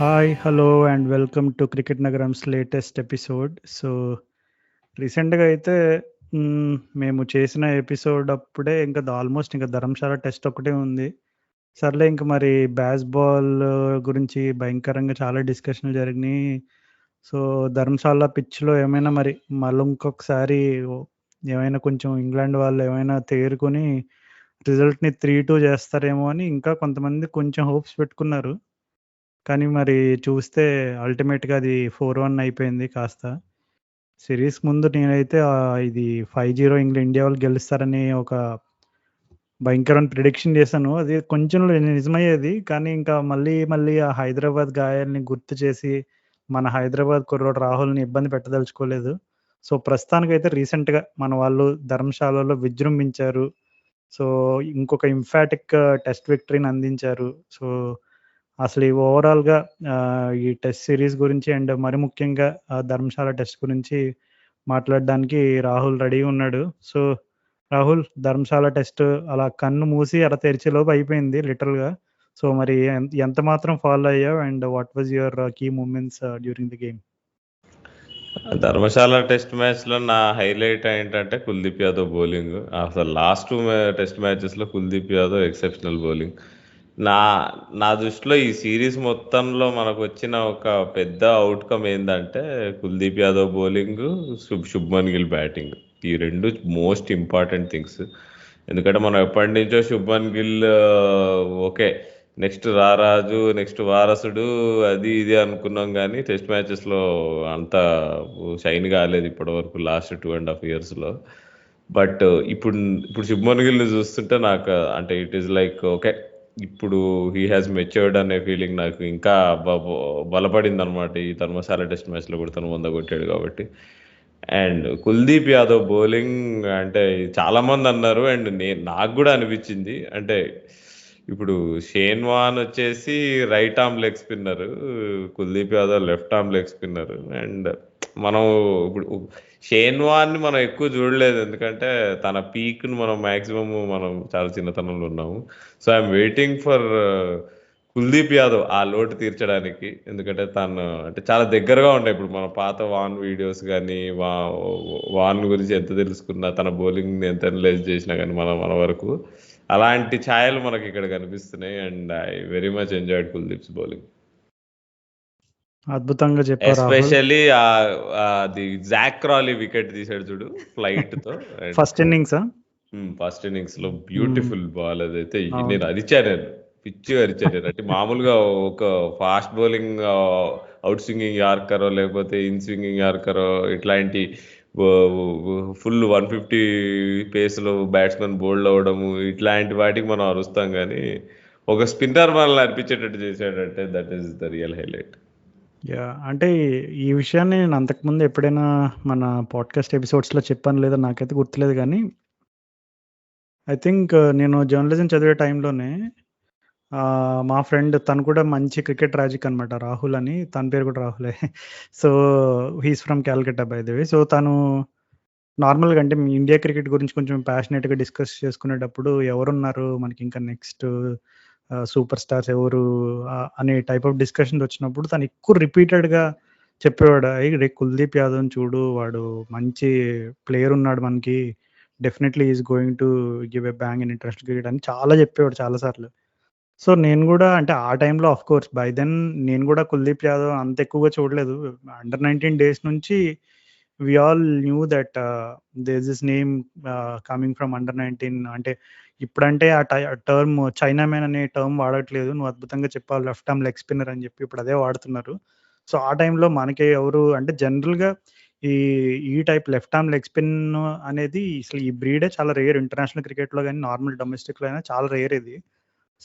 Hi, hello, and welcome to Cricket Nagaram's latest episode. So, రీసెంట్‌గా అయితే మేము చేసిన ఎపిసోడ్ అప్పుడే ఇంకా ఆల్మోస్ట్ ఇంకా ధర్మశాల టెస్ట్ ఒక్కటే ఉంది. సర్లే ఇంక మరి బాల్ గురించి భయంకరంగా చాలా డిస్కషన్‌లు జరిగినియి. సో, ధర్మశాల పిచ్‌లో ఏమైనా మరి మళ్ళీ ఇంకొకసారి ఏమైనా కొంచెం ఇంగ్లాండ్ వాళ్ళు ఏమైనా తేరుకొని రిజల్ట్‌ని 3-2 చేస్తారేమో అని ఇంకా కొంతమంది కొంచెం హోప్స్ పెట్టుకున్నారు. కానీ మరి చూస్తే అల్టిమేట్‌గా అది 4-1 అయిపోయింది కాస్త. సిరీస్ ముందు నేనైతే ఇది 5-0 ఇండియా వాళ్ళు గెలుస్తారని ఒక భయంకరమైన ప్రిడిక్షన్ చేశాను. అది కొంచెం నిజమయ్యేది. కానీ ఇంకా మళ్ళీ ఆ హైదరాబాద్ గాయాల్ని గుర్తు చేసి, మన హైదరాబాద్ కుర్రోడు రాహుల్‌ని ఇబ్బంది పెట్టదలుచుకోలేదు. సో, ప్రస్తుతానికైతే రీసెంట్‌గా మన వాళ్ళు ధర్మశాలలో విజృంభించారు. సో, ఇంకొక ఎంఫాటిక్ టెస్ట్ విక్టరీని అందించారు. సో, అసలు ఈ ఓవరాల్‌గా ఈ టెస్ట్ సీరీస్ గురించి అండ్ మరి ముఖ్యంగా ధర్మశాల టెస్ట్ గురించి మాట్లాడడానికి రాహుల్ రెడీగా ఉన్నాడు. సో, రాహుల్, ధర్మశాల టెస్ట్ అలా కన్ను మూసి అలా తెరిచేలోపు అయిపోయింది లిటరల్‌గా. సో, మరి ఎంత మాత్రం ఫాలో అయ్యావు? And what was your key moments during the game? Dharamshala test మ్యాచ్‌లో నా హైలైట్ ఏంటంటే కుల్దీప్ యాదవ్ బౌలింగ్. అసలు లాస్ట్ 2 టెస్ట్ మ్యాచెస్‌లో కుల్దీప్ యాదవ్ ఎక్సెప్షనల్ బౌలింగ్. నా నా దృష్టిలో ఈ సిరీస్ మొత్తంలో మనకొచ్చిన ఒక పెద్ద అవుట్‌కమ్ ఏందంటే కుల్దీప్ యాదవ్ బౌలింగ్, శుభ్మన్ గిల్ బ్యాటింగ్. ఈ 2 మోస్ట్ ఇంపార్టెంట్ థింగ్స్. ఎందుకంటే మనం ఎప్పటినుంచో శుభ్మన్ గిల్ ఓకే. నెక్స్ట్ రారాజు, నెక్స్ట్ వారసుడు అది ఇది అనుకున్నాం కానీ టెస్ట్ మ్యాచెస్‌లో అంత షైన్ కాలేదు ఇప్పటివరకు లాస్ట్ 2.5 ఇయర్స్‌లో. బట్ ఇప్పుడు ఇప్పుడు శుభ్మన్ గిల్‌ని చూస్తుంటే నాకు అంటే ఇట్ ఈస్ లైక్ ఓకే. ఇప్పుడు హీ హాస్ మెచ్యూర్డ్ అనే ఫీలింగ్ నాకు ఇంకా బలపడిందనమాట. ఈ ధర్మశాల టెస్ట్ మ్యాచ్‌లో కూడా తను 100 కొట్టాడు కాబట్టి. అండ్ కుల్దీప్ యాదవ్ బౌలింగ్ అంటే చాలా మంది అన్నారు అండ్ నాకు కూడా అనిపించింది. అంటే ఇప్పుడు షేన్ వాన్ వచ్చేసి right arm leg spinner, Kuldeep Yadav left arm leg spinner. And మనం ఇప్పుడు షేన్ వాన్ ని మనం ఎక్కువ చూడలేదు ఎందుకంటే తన పీక్ ను మనం చాలా చిన్నతనంలో ఉన్నాము. So I'm waiting for Kuldeep Yadav ఆ లోటు తీర్చడానికి. ఎందుకంటే తను అంటే చాలా దగ్గరగా ఉంటాయి. ఇప్పుడు మన పాత వాన్ వీడియోస్ కానీ వాన్ గురించి ఎంత తెలుసుకున్నా, తన బౌలింగ్ ఎంత అనలైజ్ చేసినా కానీ మన వరకు అలాంటి ఛాయలు మనకి ఇక్కడ కనిపిస్తున్నాయి. And I very much enjoyed Kuldeep's bowling. అద్భుతంగా చెప్పావు రాహుల్. ఎస్పెషల్లీ అది జాక్ క్రాలీ వికెట్ తీసాడు చూడు ఫ్లైట్ తో. ఫస్ట్ ఇన్నింగ్సా? ఫస్ట్ ఇన్నింగ్స్ లో బ్యూటిఫుల్ బాల్ అదైతే. అవును. నేను అరిచాను, పిచ్చిగా అరిచాను. అంటే మామూలుగా ఒక ఫాస్ట్ బౌలింగ్ అవుట్ స్వింగింగ్ యార్కరో లేకపోతే ఇన్ స్వింగింగ్ యార్కరో ఇట్లాంటి ఫుల్ 150 పేస్లో బ్యాట్స్మెన్ బోల్డ్ అవ్వడము ఇట్లాంటి వాటికి మనం అరుస్తాం కానీ ఒక స్పిన్నర్ మనల్ని అనిపించేటట్టు చేశాడంటే that is the real highlight. Yeah! అంటే ఈ విషయాన్ని నేను అంతకుముందు ఎప్పుడైనా మన పాడ్‌కాస్ట్ ఎపిసోడ్స్‌లో చెప్పానో లేదో నాకైతే గుర్తులేదు గానీ, ఐ థింక్ నేను జర్నలిజం చదివే టైంలోనే మా ఫ్రెండ్ తను కూడా మంచి క్రికెట్ రాజిక్ అనమాట. రాహుల్ అని. తన పేరు కూడా రాహులే. So, he is from Calcutta by the way. So, తను నార్మల్‌గా అంటే ఇండియా క్రికెట్ గురించి కొంచెం ప్యాషనేట్‌గా డిస్కస్ చేసుకునేటప్పుడు ఎవరున్నారు మనకింకా నెక్స్ట్ సూపర్ స్టార్స్ ఎవరు అనే టైప్ ఆఫ్ డిస్కషన్స్ వచ్చినప్పుడు తను ఎక్కువ రిపీటెడ్‌గా చెప్పేవాడు. "రే కుల్దీప్ యాదవ్‌ని చూడు, వాడు మంచి ప్లేయర్ ఉన్నాడు మనకి. Definitely he is going to give a bang in international cricket" అని చాలా చెప్పేవాడు చాలా సార్లు. సో, నేను గూడా అంటే ఆ టైంలో ఆఫ్‌కోర్స్ బై దెన్ నేను గూడా కుల్దీప్ యాదవ్ అంత ఎక్కువగా చూడలేదు. అండర్ 19 డేస్ నుంచి we all knew that there is this name coming from under 19. అంటే ఇప్పుడంటే ఆ టర్మ్ చైనా మ్యాన్ అనే టర్మ్ వాడట్లేదు. నువ్వు అద్భుతంగా చెప్పావు లెఫ్ట్ ఆర్మ్ లెగ్ స్పిన్నర్ అని చెప్పి ఇప్పుడు అదే వాడుతున్నారు. సో, ఆ టైంలో మనకి ఎవరు అంటే జనరల్‌గా ఈ ఈ type left arm leg spin అనేది అసలు ఈ బ్రీడే చాలా రేర్ ఇంటర్నేషనల్ క్రికెట్‌లో గాని, నార్మల్ డొమెస్టిక్‌లో అయినా చాలా రేర్ ఇది.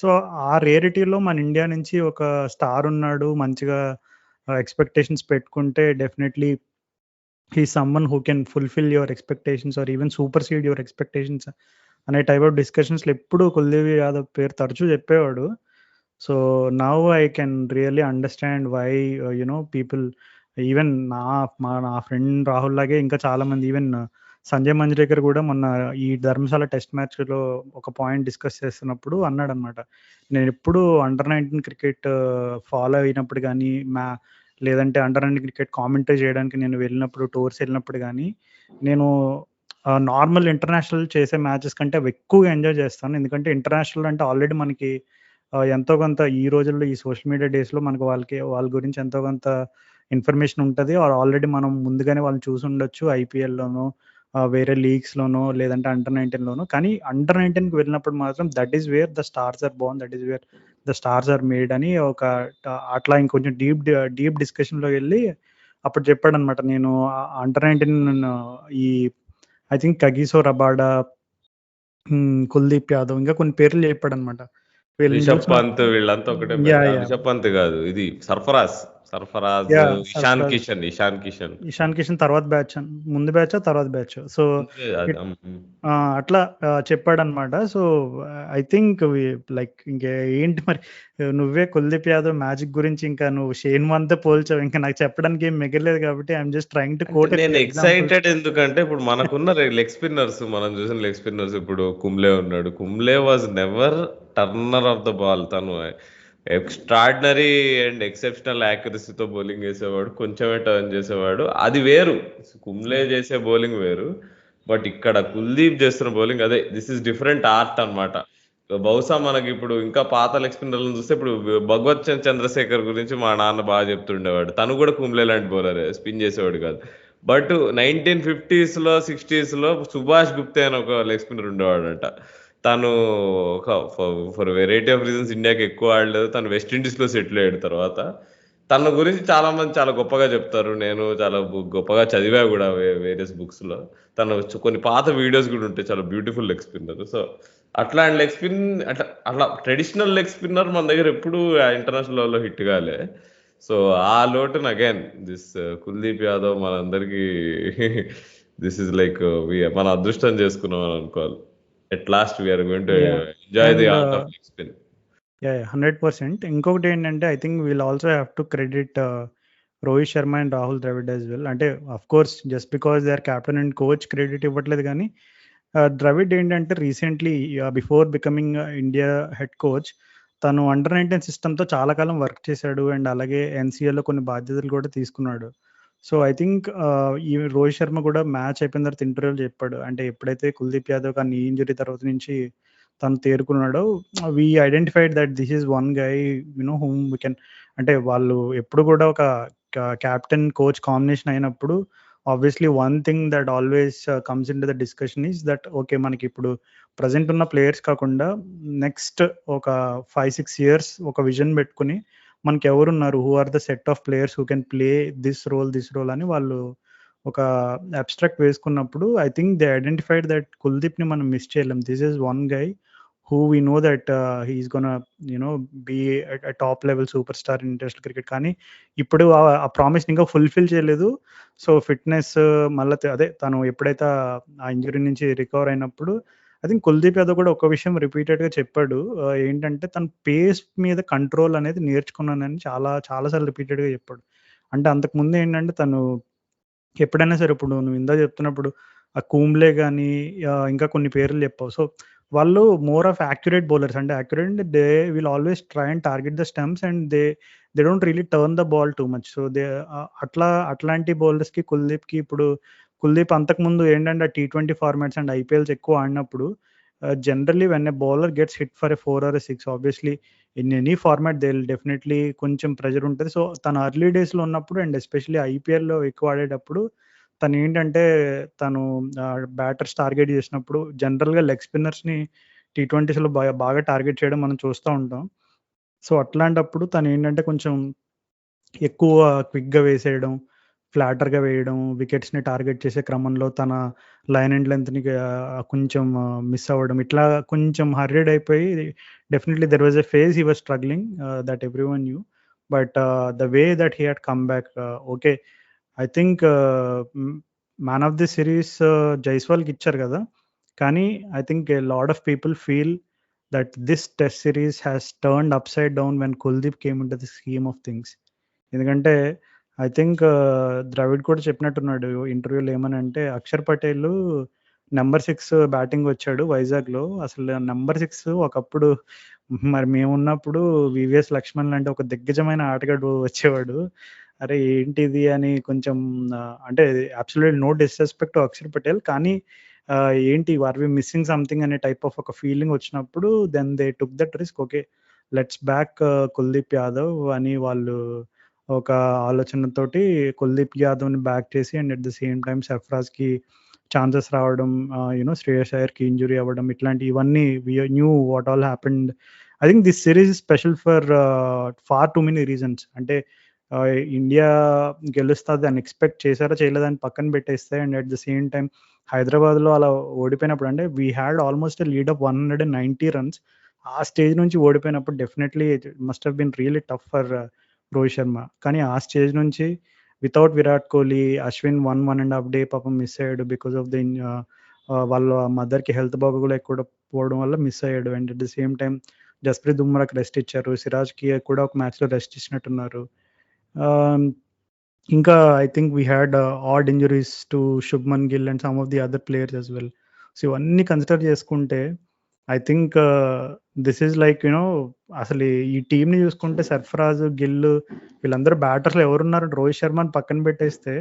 సో, ఆ రేరిటీలో మన ఇండియా నుంచి ఒక స్టార్ ఉన్నాడు. మంచిగా ఎక్స్‌పెక్టేషన్స్ పెట్టుకుంటే definitely he is someone who can fulfil your expectations or even supersede your expectations అనే టైప్ ఆఫ్ డిస్కషన్స్‌లో ఎప్పుడూ కుల్దీప్ యాదవ్ పేరు తరచూ చెప్పేవాడు. So, now I can really understand why people even నా ఫ్రెండ్ రాహుల్ లాగే ఇంకా చాలామంది ఈవెన్ సంజయ్ మంజ్రేకర్ కూడా మొన్న ఈ ధర్మశాల టెస్ట్ మ్యాచ్లో ఒక పాయింట్ డిస్కస్ చేస్తున్నప్పుడు అన్నాడనమాట, నేను ఎప్పుడు అండర్-19 క్రికెట్ ఫాలో అయినప్పుడు కానీ లేదంటే అండర్-19 క్రికెట్ కామెంటరీ చేయడానికి నేను వెళ్ళినప్పుడు, టూర్స్ వెళ్ళినప్పుడు కానీ నేను నార్మల్ ఇంటర్నేషనల్ చేసే మ్యాచెస్ కంటే అవి ఎక్కువగా ఎంజాయ్ చేస్తాను. ఎందుకంటే ఇంటర్నేషనల్ అంటే ఆల్రెడీ మనకి ఎంతో కొంత ఈ రోజుల్లో ఈ సోషల్ మీడియా డేస్లో మనకు వాళ్ళ గురించి ఎంతో కొంత ఇన్ఫర్మేషన్ ఉంటుంది. ఆల్రెడీ మనం ముందుగానే వాళ్ళని చూసి ఉండొచ్చు ఐపీఎల్లోనో, వేరే లీగ్స్లోనో, లేదంటే అండర్-19లోనో. కానీ అండర్-19కి వెళ్ళినప్పుడు మాత్రం that is where the stars are born, that is where the stars are made అని అట్లా ఇంకొంచెం డీప్ డిస్కషన్లో వెళ్ళి అప్పుడు చెప్పాడనమాట. నేను అండర్-19 ఈ I think Kagiso Rabada, Kuldeep Yadav, ఇంకా కొన్ని పేర్లు చెప్పాడనమాట. రిషబ్ పంత్ వీళ్ళంతా ఒకటే రిషబ్ పంత్ కాదు, ఇది సర్ఫరాజ్, ఇషాన్ కిషన్ తర్వాత బ్యాచ్, ముందు బ్యాచ్ తర్వాత బ్యాచ్. సో అట్లా చెప్పాడనమాట. సో ఐ థింక్ లైక్ ఏంటి మరి నువ్వే కుల్దీప్ యాదవ్ మ్యాజిక్ గురించి ఇంకా నువ్వు షేన్ వాన్తో పోల్చావు, ఇంకా నాకు చెప్పడానికి ఏం మిగలేదు. కాబట్టి I'm just trying to quote. నేను ఎక్సైటెడ్ ఎందుకంటే ఇప్పుడు మనకున్న లెగ్ స్పిన్నర్స్, మనం చూసిన లెగ్ స్పిన్నర్స్, ఇప్పుడు కుంబ్లే ఉన్నాడు. Kumble was never Turner of the ball. తను ఎక్స్ట్రాడినరీ అండ్ ఎక్సెప్షనల్ యాక్యురసీతో బౌలింగ్ వేసేవాడు, కొంచెమే టర్న్ చేసేవాడు. అది వేరు, కుంబ్లే చేసే బౌలింగ్ వేరు. బట్ ఇక్కడ కుల్దీప్ చేస్తున్న బౌలింగ్ అదే, దిస్ ఇస్ డిఫరెంట్ ఆర్ట్ అనమాట. బహుశా మనకి ఇప్పుడు ఇంకా పాత లెగ్ స్పిన్నర్లను చూస్తే, ఇప్పుడు భగవత్ చంద్రశేఖర్ గురించి మా నాన్న బాగా చెప్తుండేవాడు. తను కూడా కుంబ్లే లాంటి బౌలర్, స్పిన్ చేసేవాడు కాదు. But 1950s, 60s Subhash Gupte అని ఒక లెగ్ స్పిన్నర్ ఉండేవాడంట. తను ఫర్ వెరైటీ ఆఫ్ రీజన్స్ ఇండియాకి ఎక్కువ ఆడలేదు. తను వెస్టిండీస్లో సెటిల్ అయ్యాడు. తర్వాత తన గురించి చాలా మంది చాలా గొప్పగా చెప్తారు. నేను చాలా గొప్పగా చదివా కూడా వేరియస్ బుక్స్లో. తను కొన్ని పాత వీడియోస్ కూడా ఉంటాయి, చాలా బ్యూటిఫుల్ లెగ్ స్పిన్నర్. సో అట్లాంటి లెగ్ స్పిన్, అట్లా ట్రెడిషనల్ లెగ్ స్పిన్నర్ మన దగ్గర ఎప్పుడు ఇంటర్నేషనల్ లెవెల్లో హిట్ కాలే. సో ఆ లోటును అగైన్ దిస్ కుల్దీప్ యాదవ్ మనందరికీ దిస్ ఇస్ లైక్ మన అదృష్టం చేసుకున్నాం అని అనుకోవాలి. At last we are going to enjoy the art of leg spin. Yeah, 100%. ఇంకొకటి ఏంటంటే I think we'll also have to credit Rohit Sharma and Rahul Dravid as well. అంటే of course just because they are captain and coach credit ఇవ్వట్లేదు, కానీ ద్రవిడ్ ఏంటంటే recently before becoming India head coach తను under nineteen సిస్టమ్తో చాలా కాలం work చేశాడు అండ్ అలాగే ఎన్సీఏలో కొన్ని బాధ్యతలు కూడా తీసుకున్నాడు. సో ఐ థింక్ ఈ రోహిత్ శర్మ కూడా మ్యాచ్ అయిపోయిన తర్వాత ఇంటర్వ్యూలో చెప్పాడు, అంటే ఎప్పుడైతే కుల్దీప్ యాదవ్ కానీ ఇంజరీ తర్వాత నుంచి తను తేరుకున్నాడో, we identified that this is one guy whom we can. అంటే వాళ్ళు ఎప్పుడు కూడా ఒక క్యాప్టెన్ కోచ్ కాంబినేషన్ అయినప్పుడు obviously one thing that always comes in to the discussion is that okay, మనకి ఇప్పుడు ప్రజెంట్ ఉన్న ప్లేయర్స్ కాకుండా నెక్స్ట్ ఒక 5-6 years ఒక విజన్ పెట్టుకుని మనకి ఎవరున్నారు, who are the set of players who can play this role అని వాళ్ళు ఒక అబ్స్ట్రాక్ట్ వేసుకున్నప్పుడు I think they identified that కుల్దీప్ని మనం మిస్ చేయలేం. This is one guy who we know that he is gonna be top level super star in international cricket. కానీ ఇప్పుడు ఆ ప్రామిస్ని ఇంకా ఫుల్ఫిల్ చేయలేదు. సో ఫిట్నెస్ మళ్ళీ అదే తను ఎప్పుడైతే ఆ ఇంజరీ నుంచి రికవర్ అయినప్పుడు ఐ థింక్ కుల్దీప్ యాదవ్ కూడా ఒక విషయం రిపీటెడ్గా చెప్పాడు, ఏంటంటే తన పేస్ మీద కంట్రోల్ అనేది నేర్చుకున్నానని చాలాసార్లు రిపీటెడ్గా చెప్పాడు. అంటే అంతకుముందు ఏంటంటే తను ఎప్పుడైనా సరే, ఇప్పుడు నువ్వు ఇందా చెప్తున్నప్పుడు ఆ కుంబ్లే కానీ ఇంకా కొన్ని పేర్లు చెప్పావు. సో వాళ్ళు మోర్ ఆఫ్ యాక్యురేట్ బౌలర్స్, అంటే accurate they will always try and target the stumps and they don't really turn the ball too much. So అట్లాంటి బౌలర్స్కి కుల్దీప్కి, ఇప్పుడు కుల్దీప్ అంతకుముందు ఏంటంటే T20 ఫార్మాట్స్ అండ్ ఐపీఎల్స్ ఎక్కువ ఆడినప్పుడు generally when a bowler gets hit for a 4 or 6, obviously in any format they will definitely కొంచెం pressure ఉంటుంది. So తను early డేస్లో ఉన్నప్పుడు అండ్ ఎస్పెషల్లీ ఐపీఎల్లో ఎక్కువ ఆడేటప్పుడు తను ఏంటంటే తను బ్యాటర్స్ టార్గెట్ చేసినప్పుడు జనరల్గా లెగ్ స్పిన్నర్స్ని T20sలో బాగా టార్గెట్ చేయడం మనం చూస్తూ ఉంటాం. సో అట్లాంటప్పుడు తను ఏంటంటే కొంచెం ఎక్కువ క్విక్గా వేసేయడం, ఫ్లాటర్గా వేయడం, వికెట్స్ని టార్గెట్ చేసే క్రమంలో తన లైన్ అండ్ లెంత్ని కొంచెం మిస్ అవ్వడం, ఇట్లా కొంచెం హర్రీడ్ అయిపోయి definitely there was a phase he was struggling that everyone knew. But the way that he had come back, okay I think man of the series జైస్వాల్కి ఇచ్చారు కదా, కానీ I think a lot of people feel that this test series has turned upside down when Kuldeep came in to the scheme of things. ఎందుకంటే I think Dravid కూడా చెప్పినట్టున్నాడు ఇంటర్వ్యూలో ఏమనంటే, Axar Patel number 6 batting వచ్చాడు వైజాగ్‌లో. అసలు నంబర్ 6 ఒకప్పుడు మరి మేమున్నప్పుడు వివిఎస్ లక్ష్మణ్ లాంటి ఒక దిగ్గజమైన ఆటగాడు వచ్చేవాడు. అరే! ఏంటిది అని కొంచెం అంటే absolutely no disrespect to Akshar Patel. కానీ ఏంటి ఆర్ వి మిస్సింగ్ సంథింగ్ అనే టైప్ ఆఫ్ ఒక ఫీలింగ్ వచ్చినప్పుడు then they took that risk. Okay. Let's back Kuldeep Yadav అని వాళ్ళు ఒక ఆలోచనతోటి కుల్దీప్ యాదవ్‌ని బ్యాక్ చేసి and at the same time సర్ఫరాజ్‌కి ఛాన్సెస్ రావడం, శ్రేయస్ అయ్యర్‌కి ఇంజ్యూరీ అవ్వడం ఇవన్నీ we knew what all happened. I think this series is special for far too many reasons. అంటే ఇండియా గెలుస్తది అని ఎక్స్‌పెక్ట్ చేసారా చేయలేదా అని పక్కన పెట్టేస్తే and at the same time హైదరాబాద్‌లో అలా ఓడిపోయినప్పుడు అంటే we had almost a lead of 190 runs. ఆ స్టేజ్ నుంచి ఓడిపోయినప్పుడు definitely it must have been really tough for Rohit Sharma. కానీ ఆ స్టేజ్ నుంచి వితౌట్ విరాట్ కోహ్లీ, అశ్విన్ 1.5 డే పాపం మిస్ అయ్యాడు బికాస్ ఆఫ్ వాళ్ళ మదర్‌కి హెల్త్ బాగోలేకపోవడం వల్ల మిస్ అయ్యాడు. And at the same time Jasprit బుమ్రాకి రెస్ట్ ఇచ్చారు. సిరాజ్‌కి కూడా ఒక మ్యాచ్‌లో రెస్ట్ ఇచ్చినట్టున్నారు. ఆహ్, ఇంకా I think we had odd injuries to Shubman Gill and some of the other players as well. So ఇవన్నీ కన్సిడర్ చేసుకుంటే I think this is like అసలు ఈ టీమ్‌ని చూసుకుంటే సర్ఫరాజ్, గిల్ వీళ్ళందరూ బ్యాటర్స్‌లో ఎవరున్నారు రోహిత్ శర్మని పక్కన పెట్టేస్తే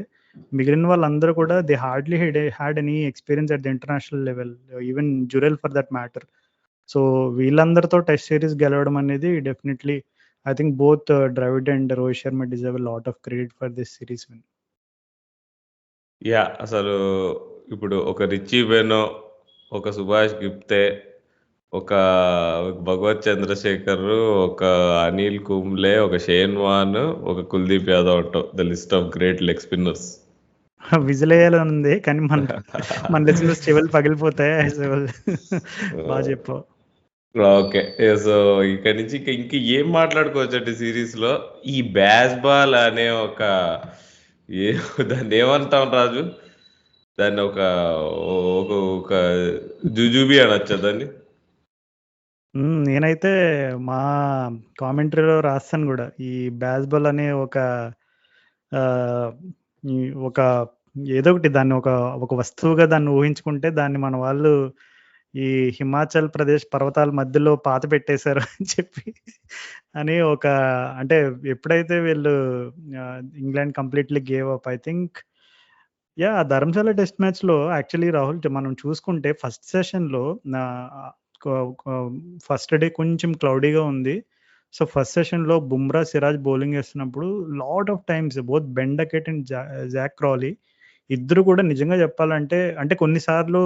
మిగిలిన వాళ్ళందరూ కూడా they hardly had any experience at the international level. Even Jurel for that matter. So వీళ్ళందరితో టెస్ట్ సిరీస్ గెలవడం అనేది definitely I think both Dravid and Rohit Sharma deserve a lot of credit for this series win. Yeah! అసలు ఇప్పుడు ఒక Richie వెనో, ఒక సుభాష్ గిప్తే, ఒక భగవత్ చంద్రశేఖర్, ఒక అనిల్ కుంబ్లే, ఒక షేన్ వార్న్, ఒక కుల్దీప్ యాదవ్ అంటావు. The list of great leg spinners. విజిలేయాలని ఉంది. కానీ మన లిజనర్స్ చెవులు పగిలిపోతాయి. సో బాగా చెప్పావు. ఓకే. సో ఇక్కడి నుంచి ఇంక ఏం మాట్లాడుకోవచ్చండి సిరీస్‌లో? ఈ బాల్ అనే ఒక ఏ దాన్నేమంటాం రాజు? దాన్ని ఒక ఒక ఒక జుజుబి అనొచ్చా దాన్ని? నేనైతే మా కామెంటరీలో రాస్తాను గూడా. ఈ బాల్ అనే ఒక ఆహ్, ఈ ఒక ఏదో ఒకటి దాన్ని ఒక వస్తువుగా దాన్ని ఊహించుకుంటే దాన్ని మన వాళ్ళు ఈ హిమాచల్ ప్రదేశ్ పర్వతాల మధ్యలో పాతిపెట్టేశారు అని చెప్పి అని అంటే ఎప్పుడైతే వీళ్ళు England completely gave up I think Dharamshala test మ్యాచ్‌లో యాక్చువల్లీ రాహుల్ మనం చూసుకుంటే ఫస్ట్ సెషన్‌లో నా కొ కొ ఫస్ట్ డే కొంచెం క్లౌడీగా ఉంది. సో, ఫస్ట్ సెషన్‌లో బుమ్రా, సిరాజ్ బౌలింగ్ ఏస్తున్నప్పుడు lot of times both Ben Duckett and Jack Crawley ఇద్దరు కూడా నిజంగా చెప్పాలంటే అంటే కొన్ని సార్లు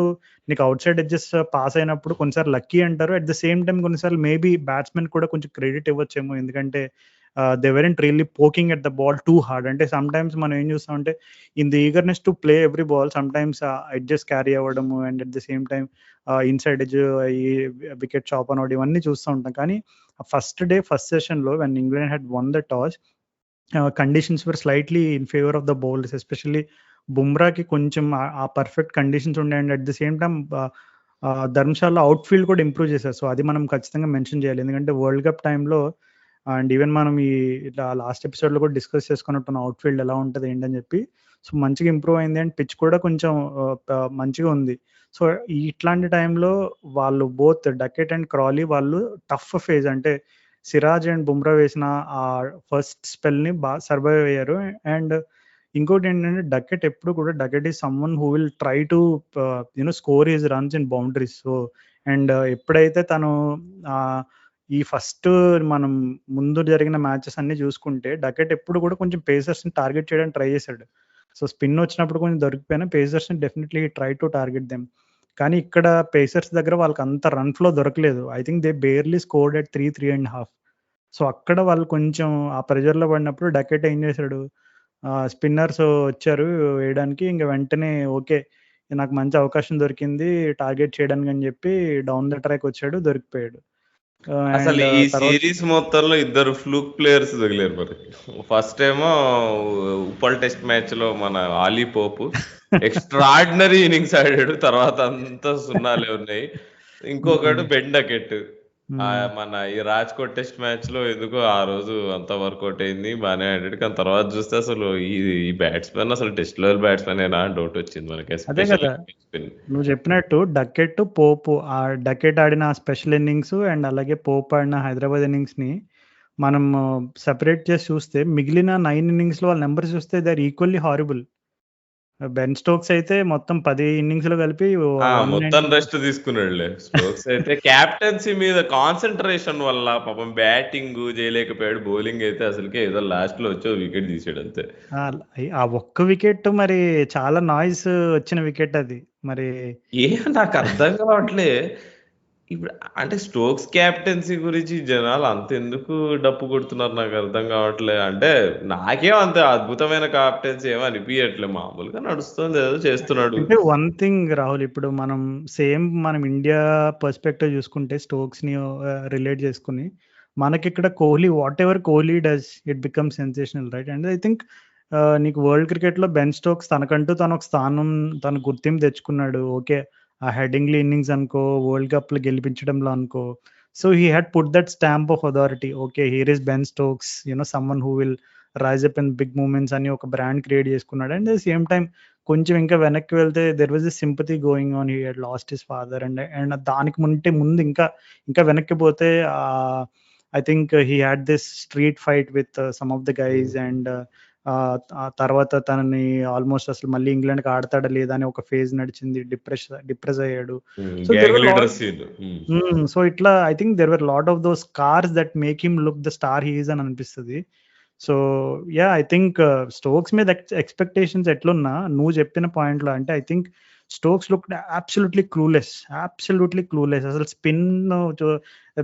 నీకు ఔట్ సైడ్ ఎడ్జెస్ పాస్ అయినప్పుడు కొన్నిసార్లు లక్కీ అంటారు. అట్ ద సేమ్ టైమ్ కొన్నిసార్లు మేబీ బ్యాట్స్‌మెన్ కూడా కొంచెం క్రెడిట్ ఇవ్వచ్చేమో. ఎందుకంటే they weren't really poking at the ball too hard. అంటే సమ్‌టైమ్స్ మనం ఏం చూస్తామంటే in the eagerness to play every ball sometimes edges carry అవ్వడము and at the same time inside edge ఈ వికెట్ చాప్ అనవడం ఇవన్నీ చూస్తూ ఉంటాం. కానీ ఫస్ట్ డే ఫస్ట్ సెషన్‌లో when England had won the toss conditions were slightly in favour of the bowlers. Especially బుమ్రాకి కొంచెం ఆ పర్ఫెక్ట్ కండిషన్స్ ఉండే and at the same time Dharamshala outfield కూడా ఇంప్రూవ్ చేశారు. సో, అది మనం ఖచ్చితంగా మెన్షన్ చేయాలి. ఎందుకంటే వరల్డ్ కప్ టైమ్‌లో అండ్ ఈవెన్ మనం ఇట్లా లాస్ట్ ఎపిసోడ్‌లో కూడా డిస్కస్ చేసుకున్నట్టున్నాం అవుట్‌ఫీల్డ్ ఎలా ఉంటది ఏంటని చెప్పి. సో, మంచిగా ఇంప్రూవ్ అయింది అండ్ పిచ్ కూడా కొంచెం మంచిగా ఉంది. సో, ఇట్లాంటి టైంలో వాళ్ళు బోత్ డకెట్ అండ్ క్రాలీ వాళ్ళు టఫ్ ఫేజ్ అంటే సిరాజ్ అండ్ బుమ్రా వేసిన ఆ ఫస్ట్ స్పెల్‌ని సర్వైవ్ అయ్యారు. అండ్ ఇంకోటేంటంటే Duckett is someone who will try to score his runs in boundaries. So, and ఎప్పుడైతే తను ఈ ఫస్ట్ మనం ముందు జరిగిన మ్యాచెస్ అన్నీ చూసుకుంటే డకెట్ ఎప్పుడు కూడా కొంచెం పేసర్స్‌ని టార్గెట్ చేయడానికి ట్రై చేశాడు. సో, స్పిన్ వచ్చినప్పుడు కొంచెం దొరికిపోయినా పేసర్స్‌ని definitely try to target them. కానీ ఇక్కడ పేసర్స్ దగ్గర వాళ్ళకి అంత రన్ ఫ్లో దొరకలేదు. I think they barely scored at 3.5. So, అక్కడ వాళ్ళు కొంచెం ఆ ప్రెషర్‌లో పడినప్పుడు డకెట్ ఏం చేశాడు, స్పిన్నర్స్ వచ్చారు వేయడానికి. ఇంక వెంటనే ఓకే. నాకు మంచి అవకాశం దొరికింది టార్గెట్ చేయడానికి అని చెప్పి డౌన్ ద ట్రాక్ వచ్చాడు. దొరికిపోయాడు. అసలు అండ్ ఈ తర్వాత సిరీస్ మొత్తంలో ఇద్దరు ఫ్లూక్ ప్లేయర్స్ తగిలారు మరి. ఫస్ట్ ఏమో ఉప్పల్ టెస్ట్ మ్యాచ్‌లో మన ఆలీ పోపు ఎక్స్ట్రార్డినరీ ఇన్నింగ్స్ ఆడాడు. తర్వాత అంతా సున్నాలే ఉన్నాయి. ఇంకొకడు బెన్ డకెట్. మన ఈ రాజ్కోట్ టెస్ట్ మ్యాచ్ లో ఎందుకో ఆ రోజు అంత వర్కౌట్ అయింది, బాగానే ఆడాడు. కానీ తర్వాత చూస్తే అసలు ఈ బ్యాట్స్మెన్ అసలు టెస్ట్ లెవెల్ బ్యాట్స్మెన్ ఏనా అని డౌట్ వచ్చింది మనకి, అదే ఎస్పెషల్లీ కదా నువ్వు చెప్పినట్టు డకెట్ పోపు, ఆ డకెట్ ఆడిన స్పెషల్ ఇన్నింగ్స్ అండ్ అలాగే పోప్ ఆడిన హైదరాబాద్ ఇన్నింగ్స్ ని మనం సెపరేట్ చేసి చూస్తే మిగిలిన 9 ఇన్నింగ్స్ లో వాళ్ళ నెంబర్స్ చూస్తే they are equally horrible. Ben Stokes అయితే మొత్తం 10 ఇన్నింగ్స్ లో కలిపి మొత్తం 190 రెస్ట్ తీసుకున్నాడులే. స్టోక్స్ అయితే క్యాప్టెన్సీ మీద కాన్సన్ట్రేషన్ వల్ల పాపం బ్యాటింగ్ చేయలేకపోయాడు, బౌలింగ్ అయితే అసలుకే ఏదో లాస్ట్ లో వచ్చి వికెట్ తీసాడు అంతే. ఆ ఒక్క వికెట్ మరి చాలా నాయిస్ వచ్చిన వికెట్ అది మరి. నాకు అర్థం కావట్లే ఇప్పుడు, అంటే స్టోక్స్ క్యాప్టెన్సీ గురించి జనాలు అంత ఎందుకు డప్పు కొడుతున్నారు నాకు అర్థం కావట్లే. అంటే నాకేం అంత అద్భుతమైన క్యాప్టెన్సీ ఏమో అనిపించట్లే, మామూలుగా నడుస్తుంది, ఏదో చేస్తున్నాడు. అంటే వన్ థింగ్ రాహుల్, ఇప్పుడు మనం ఇండియా పర్స్పెక్టివ్ చూసుకుంటే స్టోక్స్ ని రిలేట్ చేసుకుని మనకి ఇక్కడ Kohli, whatever Kohli does it become sensational, right? And I think నీకు వరల్డ్ క్రికెట్ లో బెన్ స్టోక్స్ తనకంటూ తను ఒక స్థానం, తన గుర్తింపు తెచ్చుకున్నాడు. ఓకే, ఆ హెడింగ్లీ ఇన్నింగ్స్ అనుకో, వరల్డ్ కప్ లో గెలిపించడంలో అనుకో, so he had put that stamp of authority. Okay, here is Ben Stokes, someone who will rise up in big moments అని ఒక బ్రాండ్ క్రియేట్ చేసుకున్నాడు. అండ్ ద సేమ్ టైం కొంచెం ఇంకా వెనక్కి వెళ్తే there was a sympathy going on, he had lost his father. And దానికి ముందు ఇంకా వెనక్కి పోతే I think he had this street fight with some of the guys. And ఆ తర్వాత తనని ఆల్మోస్ట్ అసలు మళ్ళీ ఇంగ్లాండ్ కి ఆడతాడా లేదా అని ఒక ఫేజ్ నడిచింది, డిప్రెస్ అయ్యాడు. So there were lot, so ఇట్లా I think there were lot of those cars that make him look the star he is అని అనిపిస్తుంది. So yeah, I think Stokes మీద ఎక్స్పెక్టేషన్స్ ఎట్లున్నా నువ్వు చెప్పిన పాయింట్లో, అంటే I think Stokes look absolutely clueless. అసలు స్పిన్